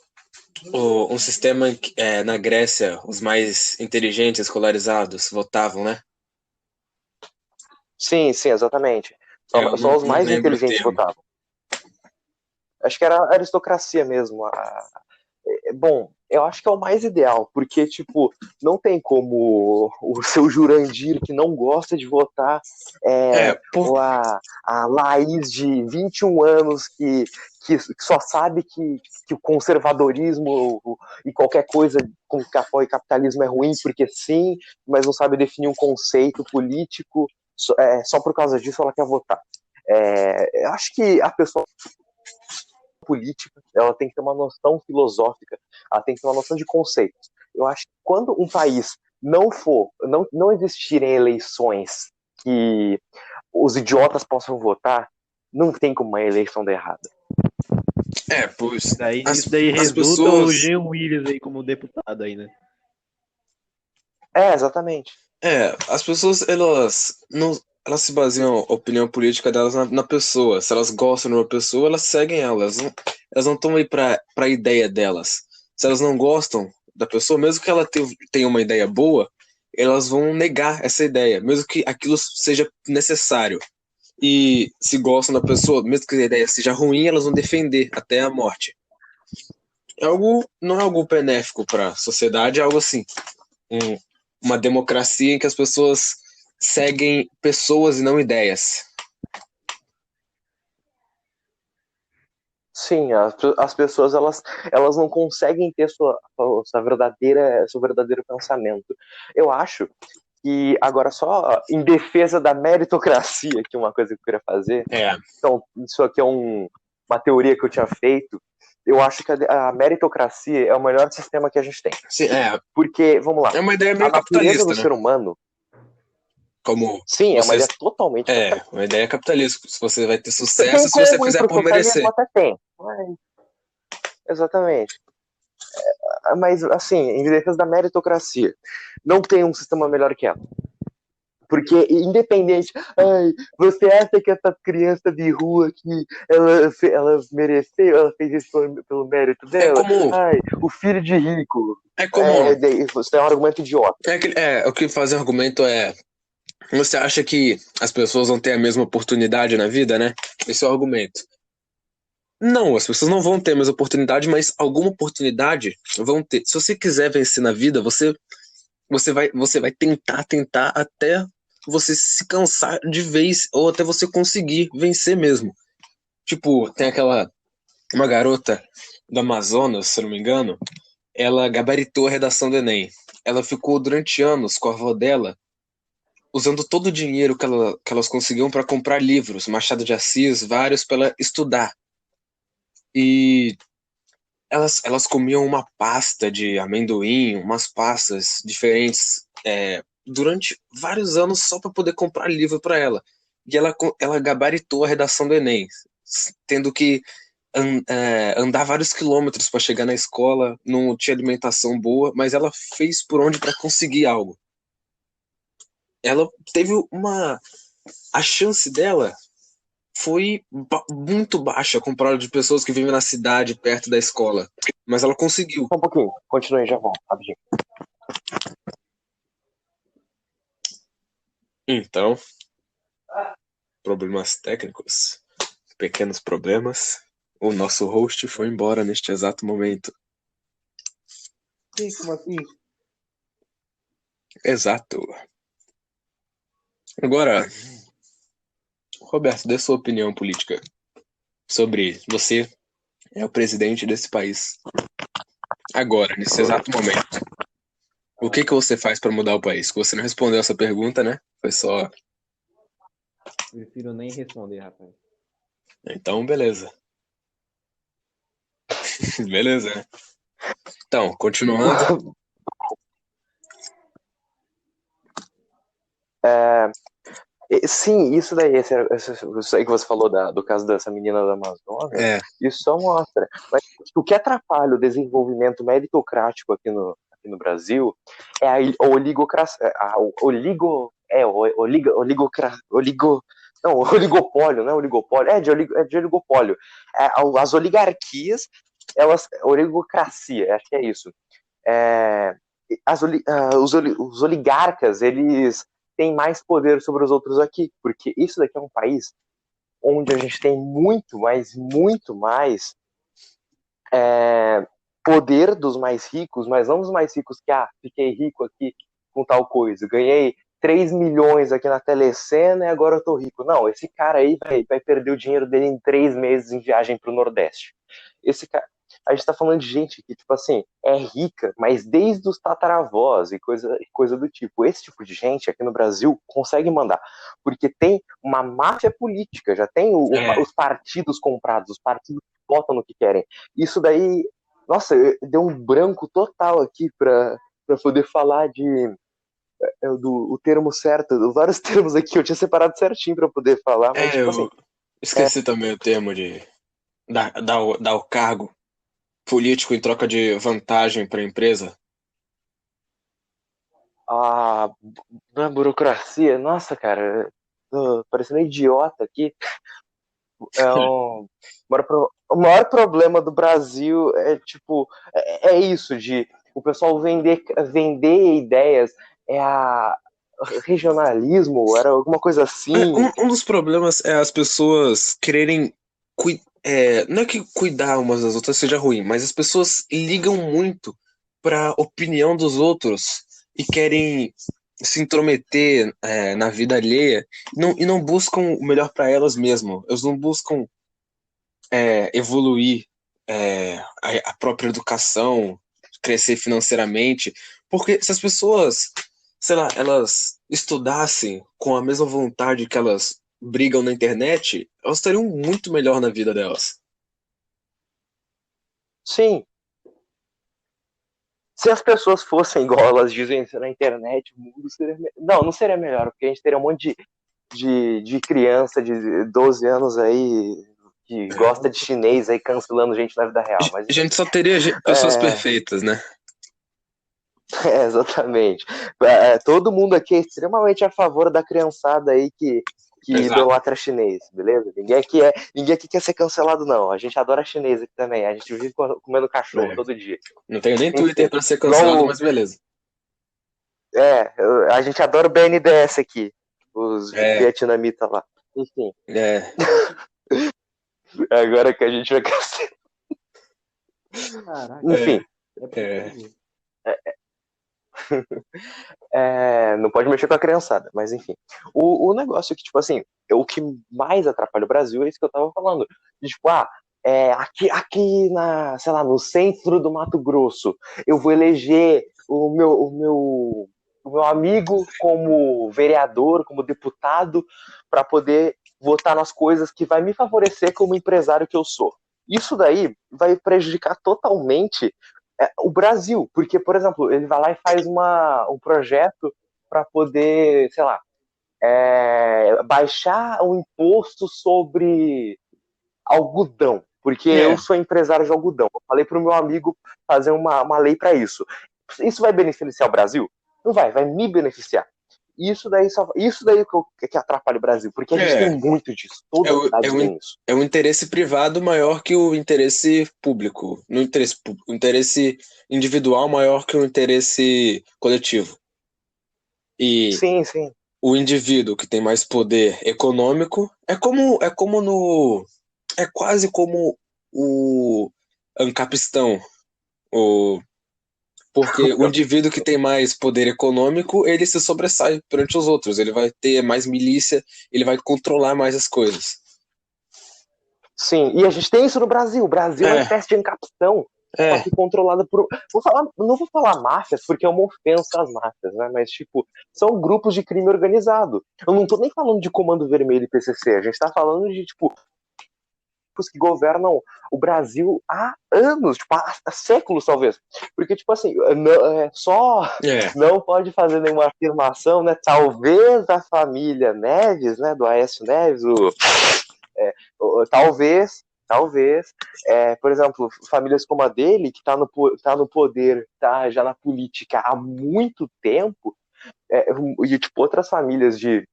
um sistema na Grécia, os mais inteligentes, escolarizados, votavam, né? Sim, sim, exatamente. Eu Só os não mais lembro o inteligentes termo. votavam. Acho que era a aristocracia mesmo. Bom, eu acho que é o mais ideal, porque, tipo, não tem como o seu Jurandir, que não gosta de votar, É, por... ou a Laís de 21 anos, que só sabe que o conservadorismo e qualquer coisa com que apoie capitalismo é ruim, porque sim, mas não sabe definir um conceito político, só por causa disso ela quer votar. Eu acho que a pessoa política, ela tem que ter uma noção filosófica, ela tem que ter uma noção de conceitos. Eu acho que quando um país não existirem eleições que os idiotas possam votar, não tem como uma eleição dar errada. Pois Isso daí as resulta o pessoas. Jean Willis aí como deputado aí, né? Exatamente. As pessoas, elas não. Elas se baseiam a opinião política delas na pessoa. Se elas gostam de uma pessoa, elas seguem ela. Elas não estão aí pra ideia delas. Se elas não gostam da pessoa, mesmo que ela tenha uma ideia boa, elas vão negar essa ideia, mesmo que aquilo seja necessário. E se gostam da pessoa, mesmo que a ideia seja ruim, elas vão defender até a morte. Não é algo benéfico para a sociedade, é algo assim, um- uma democracia em que as pessoas seguem pessoas e não ideias. Sim, as pessoas elas não conseguem ter seu verdadeiro pensamento. Eu acho que agora só em defesa da meritocracia, que é uma coisa que eu queria fazer. É, Então, isso aqui é uma teoria que eu tinha feito. Eu acho que a meritocracia é o melhor sistema que a gente tem. sim, Porque, vamos lá, é uma ideia a meio natureza do capitalista, né? ser humano, Como sim, é uma ideia vocês. totalmente capitalista. Uma ideia capitalista. Se você vai ter Tem sucesso se você como ir fizer para o por socialismo? merecer. Até tem. Exatamente. Mas, assim, em defesa da meritocracia, não tem um sistema melhor que ela. Porque, independente, você acha que essa criança de rua aqui, ela mereceu, ela fez isso pelo mérito É dela? como. O filho de rico. É como. Isso é um argumento idiota. O que faz argumento é. Você acha que as pessoas vão ter a mesma oportunidade na vida, né? Esse é o argumento. Não, as pessoas não vão ter a mesma oportunidade, mas alguma oportunidade vão ter. Se você quiser vencer na vida, você vai tentar até você se cansar de vez ou até você conseguir vencer mesmo. Tipo, tem uma garota do Amazonas, se eu não me engano, ela gabaritou a redação do Enem. Ela ficou durante anos com a avó dela usando todo o dinheiro que elas conseguiam para comprar livros, Machado de Assis, vários para ela estudar. E elas comiam uma pasta de amendoim, umas pastas diferentes, durante vários anos só para poder comprar livro para ela. E ela gabaritou a redação do Enem, tendo que andar vários quilômetros para chegar na escola, não tinha alimentação boa, mas ela fez por onde para conseguir algo. Ela teve uma. A chance dela foi muito baixa comparado de pessoas que vivem na cidade perto da escola. Mas ela conseguiu. Só um pouquinho, continue, já volto, rapidinho. Então, problemas técnicos, pequenos problemas. O nosso host foi embora neste exato momento. Como assim? Exato. Agora, Roberto, dê sua opinião política sobre você é o presidente desse país. Agora, nesse exato momento. O que você faz para mudar o país? Você não respondeu essa pergunta, né? Foi só. Prefiro nem responder, rapaz. Então, beleza. Beleza, né? Então, continuando. Sim, isso daí, isso aí que você falou do caso dessa menina da Amazônia, É, isso só mostra. Mas o que atrapalha o desenvolvimento meritocrático aqui no Brasil é a oligocracia, não, oligopólio, não é oligopólio, é de oligopólio. As oligarquias, oligocracia, acho que é isso. Os oligarcas, eles tem mais poder sobre os outros aqui, porque isso daqui é um país onde a gente tem muito, mas muito mais poder dos mais ricos, mas não dos mais ricos que, fiquei rico aqui com tal coisa, ganhei 3 milhões aqui na telecena e agora eu tô rico. Não, esse cara aí vai perder o dinheiro dele em 3 meses em viagem pro Nordeste. Esse cara, a gente tá falando de gente que, tipo assim, é rica, mas desde os tataravós e coisa do tipo. Esse tipo de gente aqui no Brasil consegue mandar, porque tem uma máfia política, já tem os partidos comprados, os partidos que votam no que querem. Isso daí, nossa, deu um branco total aqui pra poder falar o termo certo, vários termos aqui, eu tinha separado certinho pra poder falar, mas tipo assim, Eu esqueci também o termo de dar o cargo político em troca de vantagem para a empresa. a, a burocracia, nossa, cara, tô parecendo um idiota aqui. O maior problema do Brasil é tipo, é isso de o pessoal vender ideias, a regionalismo, era alguma coisa assim. Um dos problemas é as pessoas quererem. Não é que cuidar umas das outras seja ruim, mas as pessoas ligam muito pra opinião dos outros e querem se intrometer na vida alheia e não buscam o melhor pra elas mesmas. Elas não buscam evoluir a própria educação, crescer financeiramente, porque se as pessoas, sei lá, elas estudassem com a mesma vontade que elas brigam na internet, elas estariam muito melhor na vida delas. Sim, se as pessoas fossem igual elas dizem na internet, o mundo seria. Não seria melhor, porque a gente teria um monte de criança de 12 anos aí que gosta de chinês aí cancelando gente na vida real. Mas A enfim. gente só teria pessoas perfeitas, né? Exatamente. Todo mundo aqui é extremamente a favor da criançada aí que Exato. idolatra chinês, beleza? Ninguém aqui quer ser cancelado, não. A gente adora chinês aqui também. A gente vive comendo cachorro todo dia. Não tenho nem Twitter Enfim, pra ser cancelado, igual, mas beleza. a gente adora o BNDES aqui, os É, vietnamitas lá. Enfim, é, agora que a gente vai crescer. Caraca, Enfim, é. não pode mexer com a criançada, mas enfim. O negócio é que, tipo assim, o que mais atrapalha o Brasil é isso que eu tava falando. Tipo, aqui sei lá, no centro do Mato Grosso, eu vou eleger o meu amigo como vereador, como deputado, para poder votar nas coisas que vai me favorecer como empresário que eu sou. Isso daí vai prejudicar totalmente o Brasil, porque, por exemplo, ele vai lá e faz um projeto para poder, sei lá, baixar o imposto sobre algodão, porque eu É, sou empresário de algodão. Eu falei para o meu amigo fazer uma lei para isso. Isso vai beneficiar o Brasil? Não vai me beneficiar. Isso daí que atrapalha o Brasil, porque a gente tem é, muito disso. é, Todas as o, é, cidades o, têm isso. é o interesse privado maior que o interesse público. No interesse, o interesse individual maior que o interesse coletivo. E Sim, sim. o indivíduo que tem mais poder econômico é quase como o Ancapistão, o porque o indivíduo que tem mais poder econômico, ele se sobressai perante os outros, ele vai ter mais milícia, ele vai controlar mais as coisas. Sim, e a gente tem isso no Brasil. O Brasil é uma É, espécie de encapistão, só é, que controlada por. Não vou falar máfias, porque é uma ofensa às máfias, né? Mas, tipo, são grupos de crime organizado. Eu não tô nem falando de Comando Vermelho e PCC, a gente tá falando de, tipo, grupos que governam o Brasil há anos, tipo, há séculos, talvez. Porque, tipo assim, só é, não pode fazer nenhuma afirmação, né? Talvez a família Neves, né? Do Aécio Neves, talvez, por exemplo, famílias como a dele, que tá no poder, tá já na política há muito tempo, e tipo, outras famílias de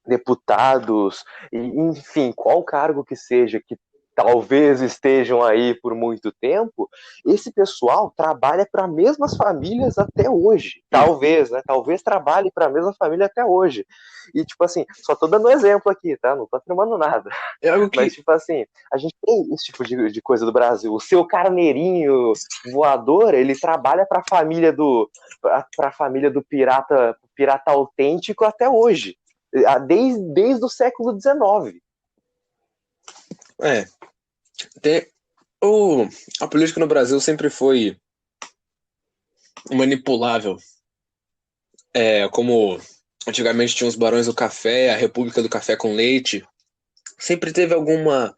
deputados, enfim, qual cargo que seja, que talvez estejam aí por muito tempo, esse pessoal trabalha para as mesmas famílias até hoje. Talvez, né? Talvez trabalhe para a mesma família até hoje. E, tipo assim, só tô dando um exemplo aqui, tá? Não tô afirmando nada. É algo que Mas, tipo assim, a gente tem esse tipo de coisa do Brasil. O seu carneirinho voador, ele trabalha para a família do pirata autêntico até hoje. Desde o século XIX. é, tem, a política no Brasil sempre foi manipulável. Como antigamente tinha os barões do café, a República do Café com Leite, sempre teve alguma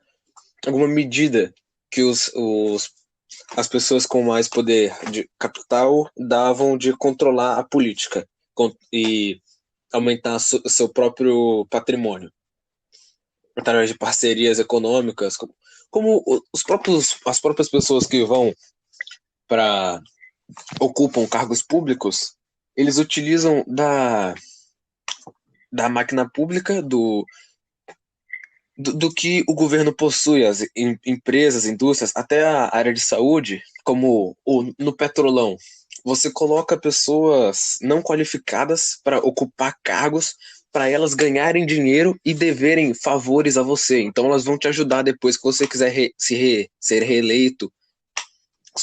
medida que as pessoas com mais poder de capital davam de controlar a política e aumentar seu próprio patrimônio através de parcerias econômicas, como as próprias pessoas que vão para ocupam cargos públicos, eles utilizam da máquina pública, do que o governo possui, as empresas, indústrias, até a área de saúde, como no Petrolão. Você coloca pessoas não qualificadas para ocupar cargos, para elas ganharem dinheiro e deverem favores a você. Então elas vão te ajudar depois que você quiser ser reeleito.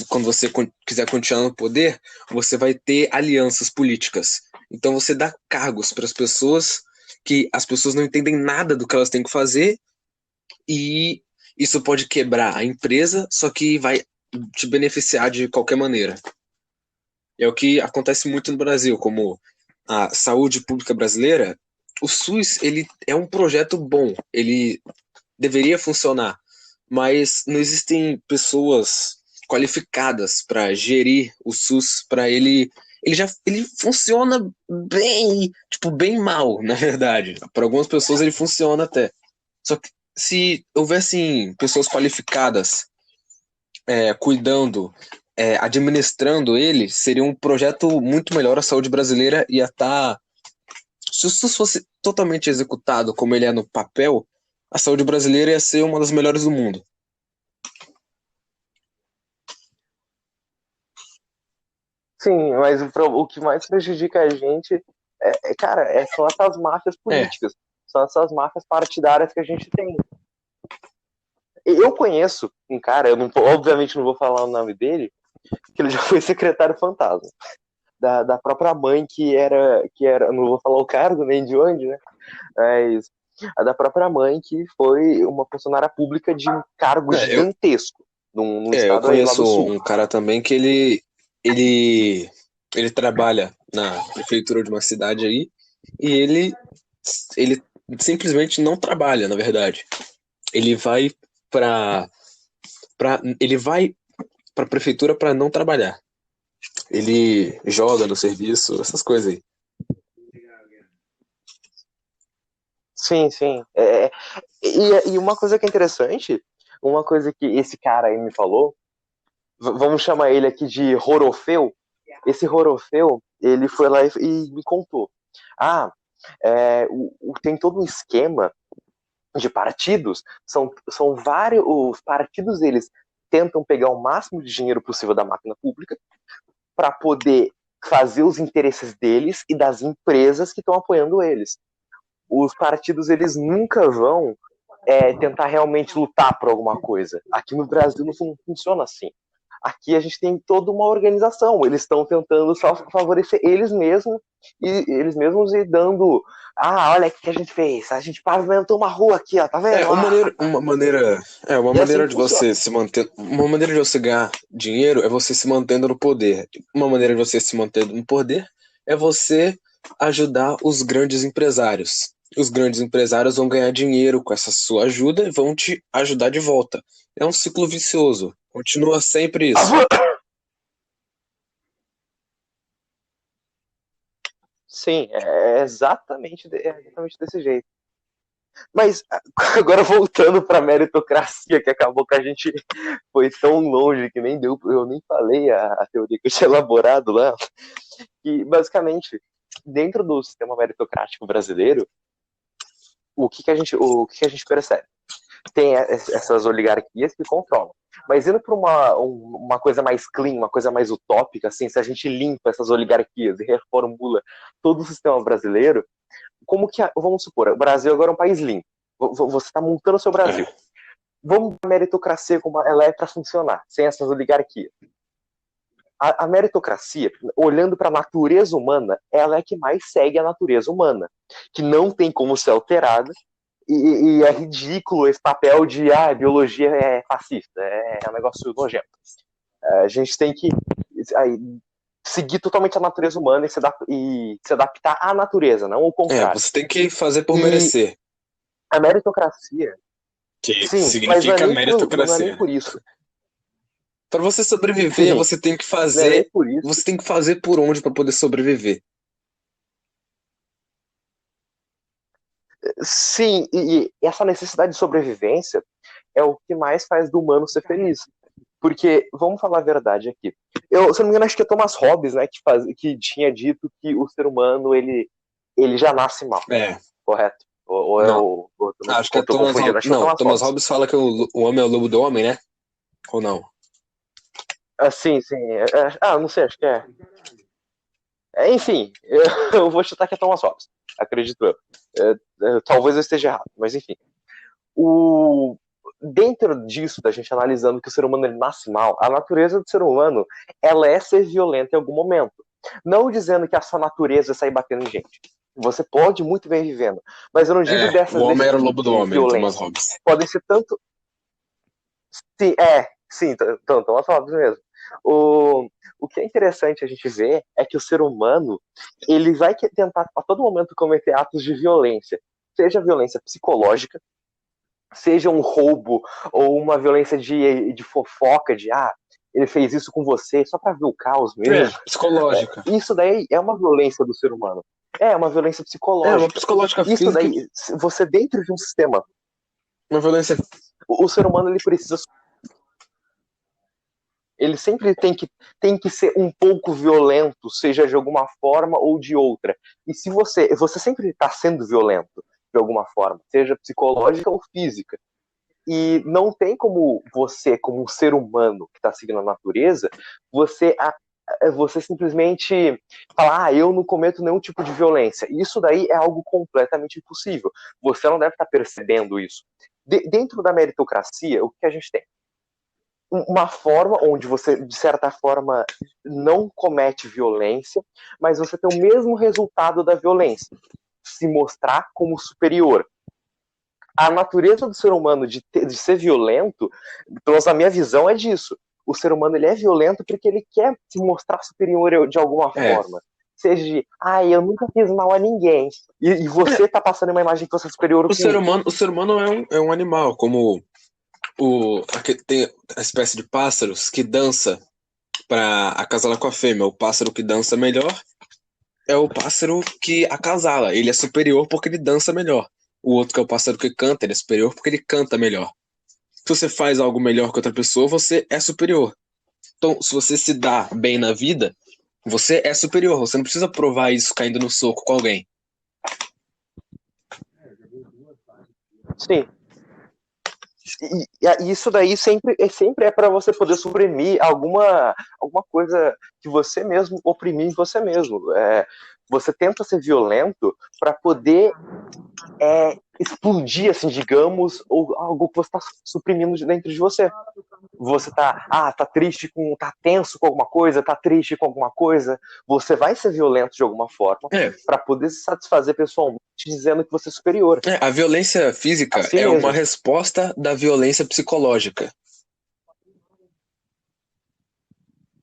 Quando você quiser continuar no poder, você vai ter alianças políticas. Então você dá cargos para as pessoas que as pessoas não entendem nada do que elas têm que fazer, e isso pode quebrar a empresa, só que vai te beneficiar de qualquer maneira. É o que acontece muito no Brasil, como a saúde pública brasileira. O SUS, ele é um projeto bom, ele deveria funcionar, mas não existem pessoas qualificadas para gerir o SUS, para ele funciona bem, tipo, bem mal, na verdade. Para algumas pessoas ele funciona até. Só que se houvessem pessoas qualificadas cuidando, administrando ele, seria um projeto muito melhor. A saúde brasileira ia estar. Se o SUS fosse totalmente executado como ele é no papel, a saúde brasileira ia ser uma das melhores do mundo. Sim, mas o que mais prejudica a gente cara, são essas máfias É, políticas. São essas máfias partidárias que a gente tem. Eu conheço um cara, obviamente não vou falar o nome dele, que ele já foi secretário fantasma. Da própria mãe que era, não vou falar o cargo nem de onde, né? Mas a da própria mãe que foi uma funcionária pública de um cargo eu, gigantesco num eu estado aí lá conheço do sul. um cara também que ele trabalha na prefeitura de uma cidade aí, e ele simplesmente não trabalha, na verdade. Ele vai para ele vai para a prefeitura para não trabalhar. Ele joga no serviço, essas coisas aí. Sim, sim. E uma coisa que é interessante, uma coisa que esse cara aí me falou, vamos chamar ele aqui de Horofeu. Esse Horofeu, ele foi lá e me contou. Ah, tem todo um esquema de partidos. São vários. Os partidos, eles tentam pegar o máximo de dinheiro possível da máquina pública para poder fazer os interesses deles e das empresas que estão apoiando eles. Os partidos, eles nunca vão tentar realmente lutar por alguma coisa. Aqui no Brasil não funciona assim. Aqui a gente tem toda uma organização. Eles estão tentando só favorecer eles mesmos e dando. Ah, olha o que a gente fez. A gente pavimentou uma rua aqui, ó, tá vendo? Uma E é assim maneira que de funciona. você se manter, uma maneira de você ganhar dinheiro é você se mantendo no poder. Uma maneira de você se manter no poder é você ajudar os grandes empresários. Os grandes empresários vão ganhar dinheiro com essa sua ajuda e vão te ajudar de volta. É um ciclo vicioso. Continua sempre isso. Sim, é exatamente desse jeito. Mas agora voltando para a meritocracia, que acabou que a gente foi tão longe que nem deu, eu nem falei a teoria que eu tinha elaborado lá, que basicamente dentro do sistema meritocrático brasileiro, o que a gente percebe? tem essas oligarquias que controlam. Mas indo para uma coisa mais clean, uma coisa mais utópica, assim, se a gente limpa essas oligarquias e reformula todo o sistema brasileiro, como que, vamos supor, o Brasil agora é um país limpo. Você está montando o seu Brasil. Vamos para a meritocracia como ela é para funcionar, sem essas oligarquias. A meritocracia, olhando para a natureza humana, ela é que mais segue a natureza humana, que não tem como ser alterada, e é ridículo esse papel de a biologia é fascista, é um negócio nojento. A gente tem que seguir totalmente a natureza humana e se adaptar à natureza, não ao contrário. Você tem que fazer por merecer. A meritocracia... Que sim, significa mas meritocracia. não é nem por isso. Para você sobreviver, você tem que fazer. Você tem que fazer por onde para poder sobreviver. Sim, e essa necessidade de sobrevivência é o que mais faz do humano ser feliz. Porque, vamos falar a verdade aqui. Se eu não me engano, acho que é Thomas Hobbes, né, que tinha dito que o ser humano, ele já nasce mal. Correto? Ou não. Acho que é Thomas Hobbes. Não, Thomas Hobbes fala que o homem é o lobo do homem, né? Ou não? Sim. Não sei, acho que é. Enfim, eu vou chutar que é Thomas Hobbes. Acredito eu. Talvez eu esteja errado, mas enfim. Dentro disso, da gente analisando que o ser humano ele nasce mal, a natureza do ser humano ela é ser violenta em algum momento. Não dizendo que a sua natureza é sair batendo em gente. Você pode muito bem vivendo, mas eu não digo dessas. O homem era o lobo do homem, Thomas Hobbes. Podem ser tanto. Sim, Thomas Hobbes mesmo. O que é interessante a gente ver é que o ser humano ele vai tentar a todo momento cometer atos de violência, seja violência psicológica, seja um roubo ou uma violência de fofoca, ele fez isso com você só para ver o caos mesmo. Psicológica. Isso daí é uma violência do ser humano. É uma violência psicológica. Uma psicológica isso física. Daí, você dentro de um sistema. Uma violência. O ser humano ele precisa. Ele sempre tem que ser um pouco violento, seja de alguma forma ou de outra. E se você sempre está sendo violento de alguma forma, seja psicológica ou física. E não tem como você, como um ser humano que está seguindo a natureza, você simplesmente falar, eu não cometo nenhum tipo de violência. Isso daí é algo completamente impossível. Você não deve estar percebendo isso. Dentro da meritocracia, o que a gente tem? Uma forma onde você, de certa forma, não comete violência, mas você tem o mesmo resultado da violência. Se mostrar como superior. A natureza do ser humano de ser violento, pelo menos na minha visão, é disso. O ser humano ele é violento porque ele quer se mostrar superior de alguma forma. Seja de, eu nunca fiz mal a ninguém. E você tá passando uma imagem que você é superior ao O ser humano é um animal, como tem a espécie de pássaros que dança para acasalar com a fêmea. O pássaro que dança melhor é o pássaro que acasala. Ele é superior porque ele dança melhor. O outro que é o pássaro que canta, ele é superior porque ele canta melhor. Se você faz algo melhor que outra pessoa, você é superior. Então, se você se dá bem na vida, você é superior. Você não precisa provar isso caindo no soco com alguém. Sim. E isso daí sempre é para você poder suprimir alguma coisa que você mesmo oprimir em você mesmo. Você tenta ser violento para poder explodir, assim, digamos, ou algo que você está suprimindo dentro de você. Você tá triste tá tenso com alguma coisa, tá triste com alguma coisa, você vai ser violento de alguma forma para poder se satisfazer pessoalmente dizendo que você é superior. A violência física assim é uma resposta da violência psicológica.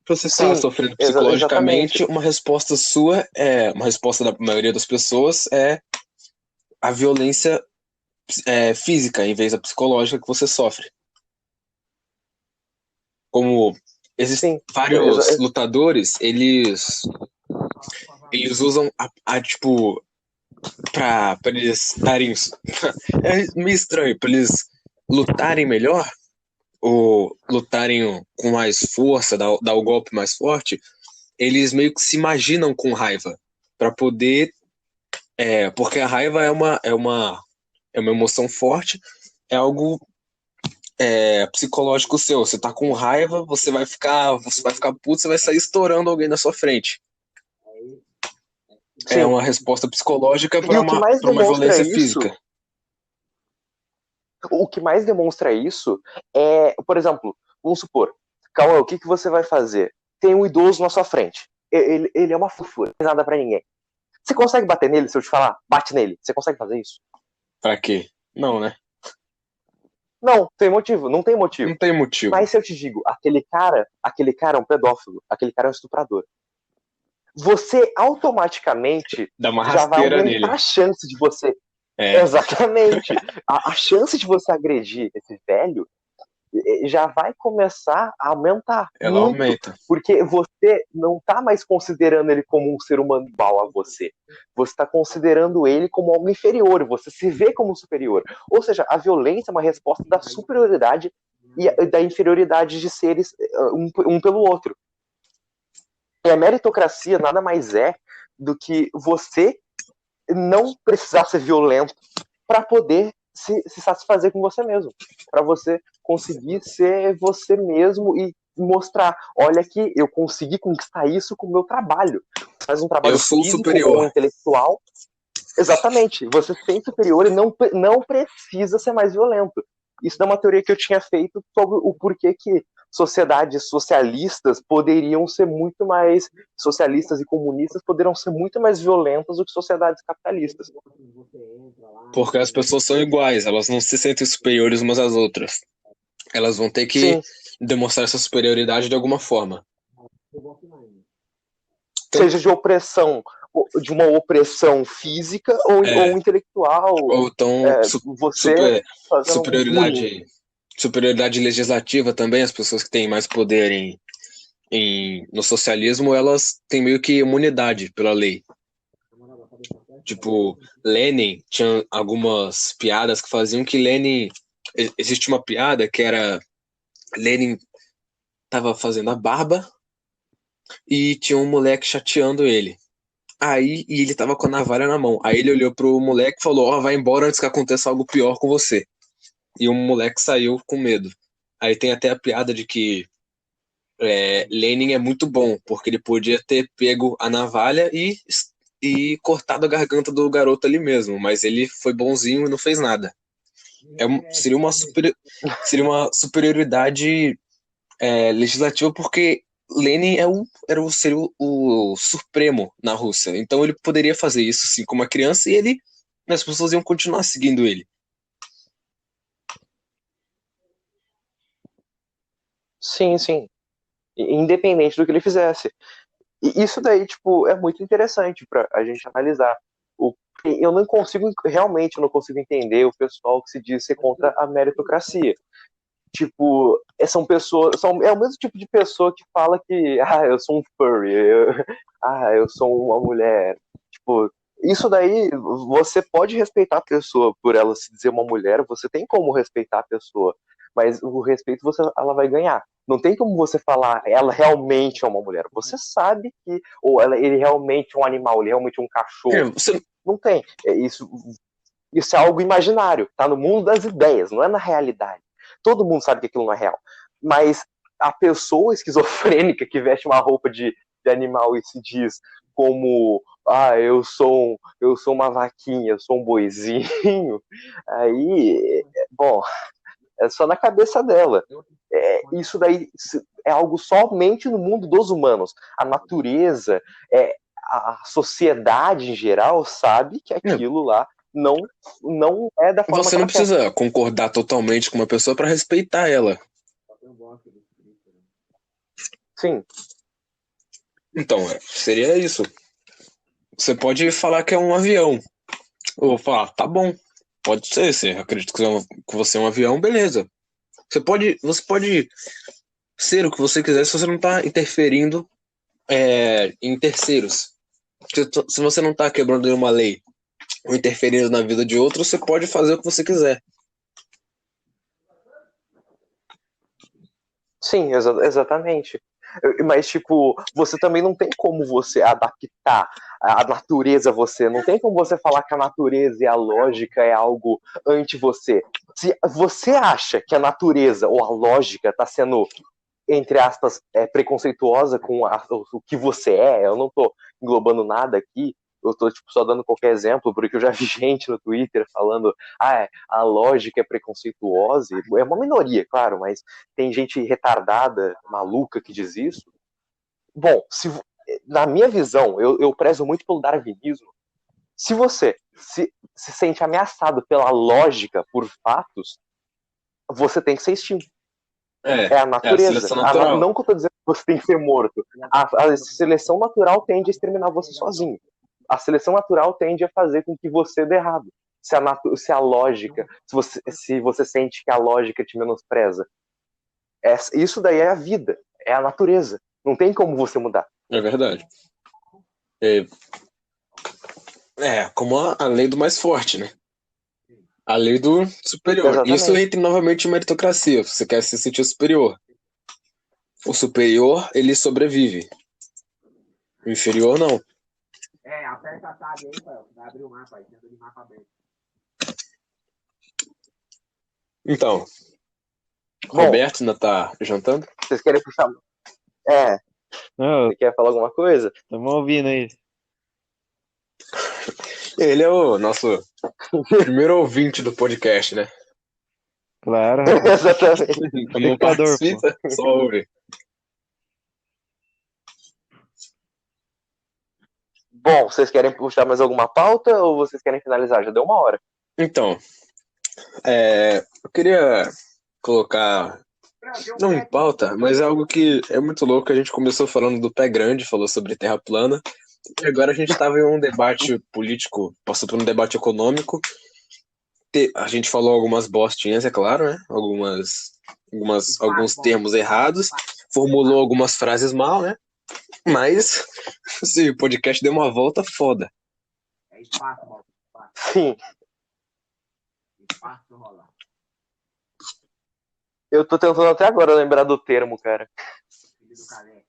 Se você está sofrendo psicologicamente, uma resposta sua uma resposta da maioria das pessoas é a violência física em vez da psicológica que você sofre. Como existem vários lutadores, eles usam tipo pra eles darem é meio estranho, pra eles lutarem melhor ou lutarem com mais força, dar o golpe mais forte, eles meio que se imaginam com raiva pra poder porque a raiva é uma emoção forte é algo psicológico seu. Você tá com raiva, você vai ficar puto, você vai sair estourando alguém na sua frente. É Sim. uma resposta psicológica E para uma violência física. o que mais demonstra isso é, por exemplo, vamos supor, Cauã, o que você vai fazer? Tem um idoso na sua frente. Ele é uma fofura, não faz nada pra ninguém. Você consegue bater nele se eu te falar? Bate nele. Você consegue fazer isso? Pra quê? Não, né? Não, tem motivo, não tem motivo. Não tem motivo. Mas se eu te digo, aquele cara é um pedófilo, aquele cara é um estuprador. Você automaticamente Dá uma já vai rasteira aumentar nele. a chance de você. Exatamente. A chance de você agredir esse velho já vai começar a aumentar Ela muito, aumenta. porque você não está mais considerando ele como um ser humano igual a você. Você está considerando ele como algo inferior, você se vê como superior. Ou seja, a violência é uma resposta da superioridade e da inferioridade de seres um pelo outro. E a meritocracia nada mais é do que você não precisar ser violento para poder se satisfazer com você mesmo, para você conseguir ser você mesmo e mostrar, olha aqui, eu consegui conquistar isso com o meu trabalho. Você faz um trabalho Eu sou físico superior. ou intelectual. Exatamente, você se sente superior e não precisa ser mais violento. Isso é uma teoria que eu tinha feito sobre o porquê que sociedades socialistas poderiam ser muito mais socialistas e comunistas poderiam ser muito mais violentas do que sociedades capitalistas. Porque as pessoas são iguais, elas não se sentem superiores umas às outras. Elas vão ter que Sim, demonstrar essa superioridade de alguma forma. seja de uma opressão física ou intelectual, Ou então você fazendo um bullying. superioridade legislativa também, as pessoas que têm mais poder no socialismo, elas têm meio que imunidade pela lei. Tipo, Lenin tinha algumas piadas que faziam que Lenin... Existe uma piada que era... Lenin tava fazendo a barba e tinha um moleque chateando ele. E ele tava com a navalha na mão. Aí ele olhou pro moleque e falou: Ó, vai embora antes que aconteça algo pior com você. E o moleque saiu com medo. Aí tem até a piada de que Lenin é muito bom, porque ele podia ter pego a navalha e cortado a garganta do garoto ali mesmo, mas ele foi bonzinho e não fez nada. Seria uma superioridade legislativa, porque Lenin seria o supremo na Rússia. Então ele poderia fazer isso sim como uma criança e as pessoas iam continuar seguindo ele. Sim, sim. Independente do que ele fizesse. E isso daí, tipo, é muito interessante pra a gente analisar. Eu não consigo, realmente, eu não consigo entender o pessoal que se diz ser contra a meritocracia. Tipo, são pessoas, é o mesmo tipo de pessoa que fala que, eu sou um furry, eu sou uma mulher. Tipo, isso daí, você pode respeitar a pessoa por ela se dizer uma mulher, você tem como respeitar a pessoa, mas o respeito ela vai ganhar. Não tem como você falar, ela realmente é uma mulher. Você sabe que, ou ele realmente é um animal, ele realmente é um cachorro. Não tem. Isso é algo imaginário, tá no mundo das ideias, não é na realidade. Todo mundo sabe que aquilo não é real. Mas a pessoa esquizofrênica que veste uma roupa de animal e se diz como eu sou uma vaquinha, eu sou um boizinho, aí, bom, é só na cabeça dela. Isso daí é algo somente no mundo dos humanos. A natureza, a sociedade em geral sabe que aquilo lá não é da forma Você que não ela quer. precisa concordar totalmente com uma pessoa para respeitar ela. Sim. Então, seria isso. Você pode falar que é um avião. Ou falar, tá bom, pode ser, você acredita que você é um avião, beleza. Você pode ser o que você quiser se você não tá interferindo em terceiros. Se você não tá quebrando nenhuma lei ou interferindo na vida de outro, você pode fazer o que você quiser. Sim, exatamente. Mas, tipo, você também não tem como você adaptar a natureza a você. Não tem como você falar que a natureza e a lógica é algo anti você. Se você acha que a natureza ou a lógica está sendo, entre aspas, preconceituosa com o que você é, eu não tô englobando nada aqui, eu tô tipo, só dando qualquer exemplo, porque eu já vi gente no Twitter falando a lógica é preconceituosa, é uma minoria, claro, mas tem gente retardada, maluca que diz isso. Bom, na minha visão, eu prezo muito pelo darwinismo. Se você se sente ameaçado pela lógica, por fatos, você tem que ser extinto. É a É a natureza. seleção natural. Não que eu tô dizendo que você tem que ser morto. A seleção natural tende a exterminar você sozinho. A seleção natural tende a fazer com que você dê errado. Se a lógica, se você sente que a lógica te menospreza. Isso daí é a vida, é a natureza. Não tem como você mudar. É verdade. Como a lei do mais forte, né? A lei do superior. Exatamente. Isso entra novamente em meritocracia. Você quer se sentir superior. O superior, ele sobrevive. O inferior, não. Aperta a tab aí, Fael. Vai abrir o mapa aí. Tendo de mapa aberto. Então, Bom, Roberto ainda tá jantando? Vocês querem puxar? Não, Você quer falar alguma coisa? estamos ouvindo aí. Ele é o nosso primeiro ouvinte do podcast, né? Claro. Exatamente. Não Espectador, participa, só ouve. Bom, vocês querem puxar mais alguma pauta ou vocês querem finalizar? Já deu 1 hora. Então, eu queria colocar, não em pauta, mas é algo que é muito louco. A gente começou falando do pé grande, falou sobre terra plana, e agora a gente estava em um debate político, passou por um debate econômico. A gente falou algumas bostinhas, é claro, né? Alguns termos errados, formulou algumas frases mal, né? Mas esse podcast deu uma volta foda. É espaço, Baldo. Sim. Espaço rolar. Eu tô tentando até agora lembrar do termo, cara. Filho do careca.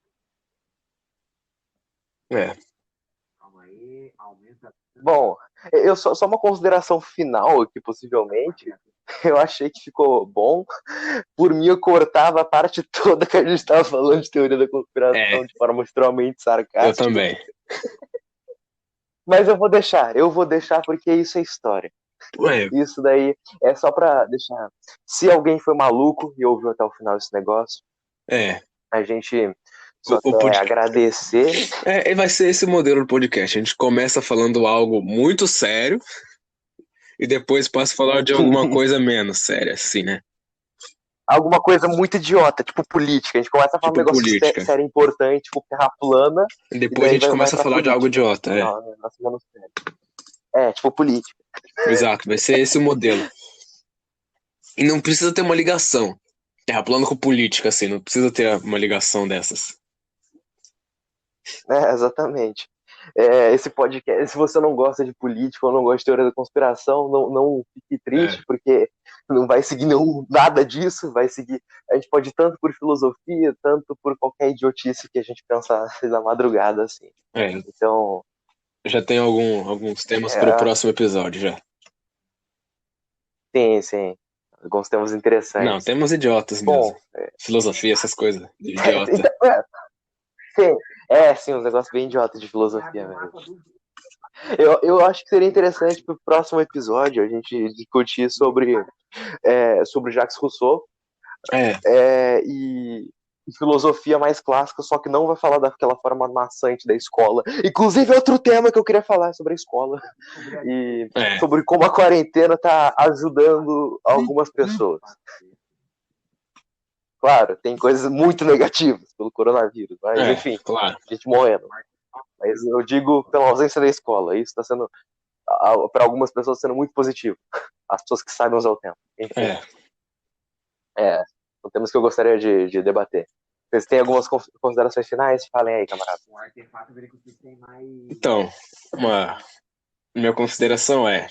Calma aí, aumenta. Bom, eu só uma consideração final aqui, possivelmente. Eu achei que ficou bom. Por mim, eu cortava a parte toda que a gente estava falando de teoria da conspiração de forma extremamente sarcástica. Eu também. Mas eu vou deixar porque isso é história. Isso daí é só pra deixar. Se alguém foi maluco e ouviu até o final desse negócio, a gente só quer agradecer. Vai ser esse modelo do podcast. A gente começa falando algo muito sério e depois passa a falar de alguma coisa menos séria, assim, né? Alguma coisa muito idiota, tipo política. A gente começa a falar Tipo um negócio sério, importante, tipo terra plana. E depois a gente começa a falar de algo idiota. Tipo política. Exato, vai ser esse o modelo. E não precisa ter uma ligação. Terra plana com política, assim, não precisa ter uma ligação dessas. Exatamente. Esse podcast, se você não gosta de política ou não gosta de teoria da conspiração, não fique triste, porque não vai seguir nada disso, vai seguir. A gente pode ir tanto por filosofia, tanto por qualquer idiotice que a gente pensa na madrugada, assim. Então. Já tem alguns temas para o próximo episódio, já. Sim. Alguns temas interessantes. Não, temas idiotas mesmo. Filosofia, essas coisas. Idiota. Sim, uns negócios bem idiotas de filosofia mesmo. Eu acho que seria interessante pro próximo episódio a gente discutir sobre Jacques Rousseau e filosofia mais clássica, só que não vai falar daquela forma maçante da escola. Inclusive, outro tema que eu queria falar sobre a escola e sobre como a quarentena tá ajudando algumas pessoas. Claro, tem coisas muito negativas pelo coronavírus, mas enfim, claro. gente morrendo. Mas eu digo pela ausência da escola. Isso está sendo, para algumas pessoas, sendo muito positivo. As pessoas que sabem usar o tempo. Enfim. São temas que eu gostaria de debater. Vocês têm algumas considerações finais? Falem aí, camarada. Então, minha consideração é: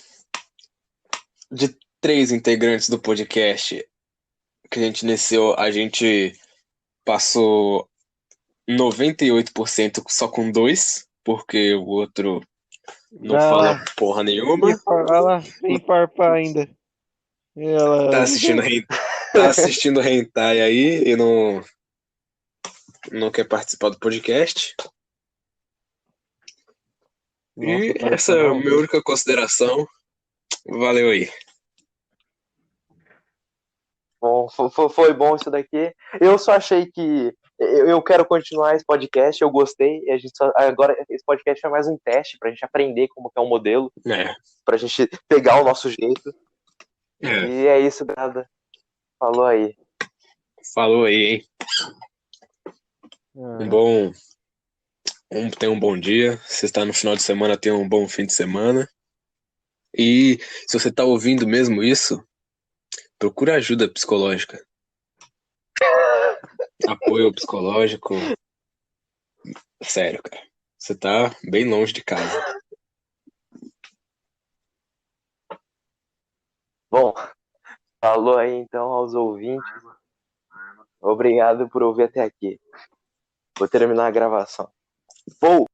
de 3 integrantes do podcast que a gente iniciou, a gente passou 98% só com 2, porque o outro não Vai fala lá. porra nenhuma. Vai lá, sem farpar ainda. Tá Ela. assistindo, tá assistindo hentai aí e não quer participar do podcast. Nossa, E parece essa é a não. minha única consideração. Valeu aí. Bom, foi bom isso daqui. Eu só achei que eu quero continuar esse podcast, eu gostei. A gente agora esse podcast é mais um teste pra gente aprender como que é um modelo, É, pra gente pegar o nosso jeito. é. E é isso, nada. Falou aí. Falou aí, hein? Ah, Tenha um bom dia. Se está no final de semana, tenha um bom fim de semana. E se você tá ouvindo mesmo isso, procura ajuda psicológica. Apoio psicológico. Sério, cara. Você tá bem longe de casa. Bom, falou aí então aos ouvintes. Obrigado por ouvir até aqui. Vou terminar a gravação. Pou!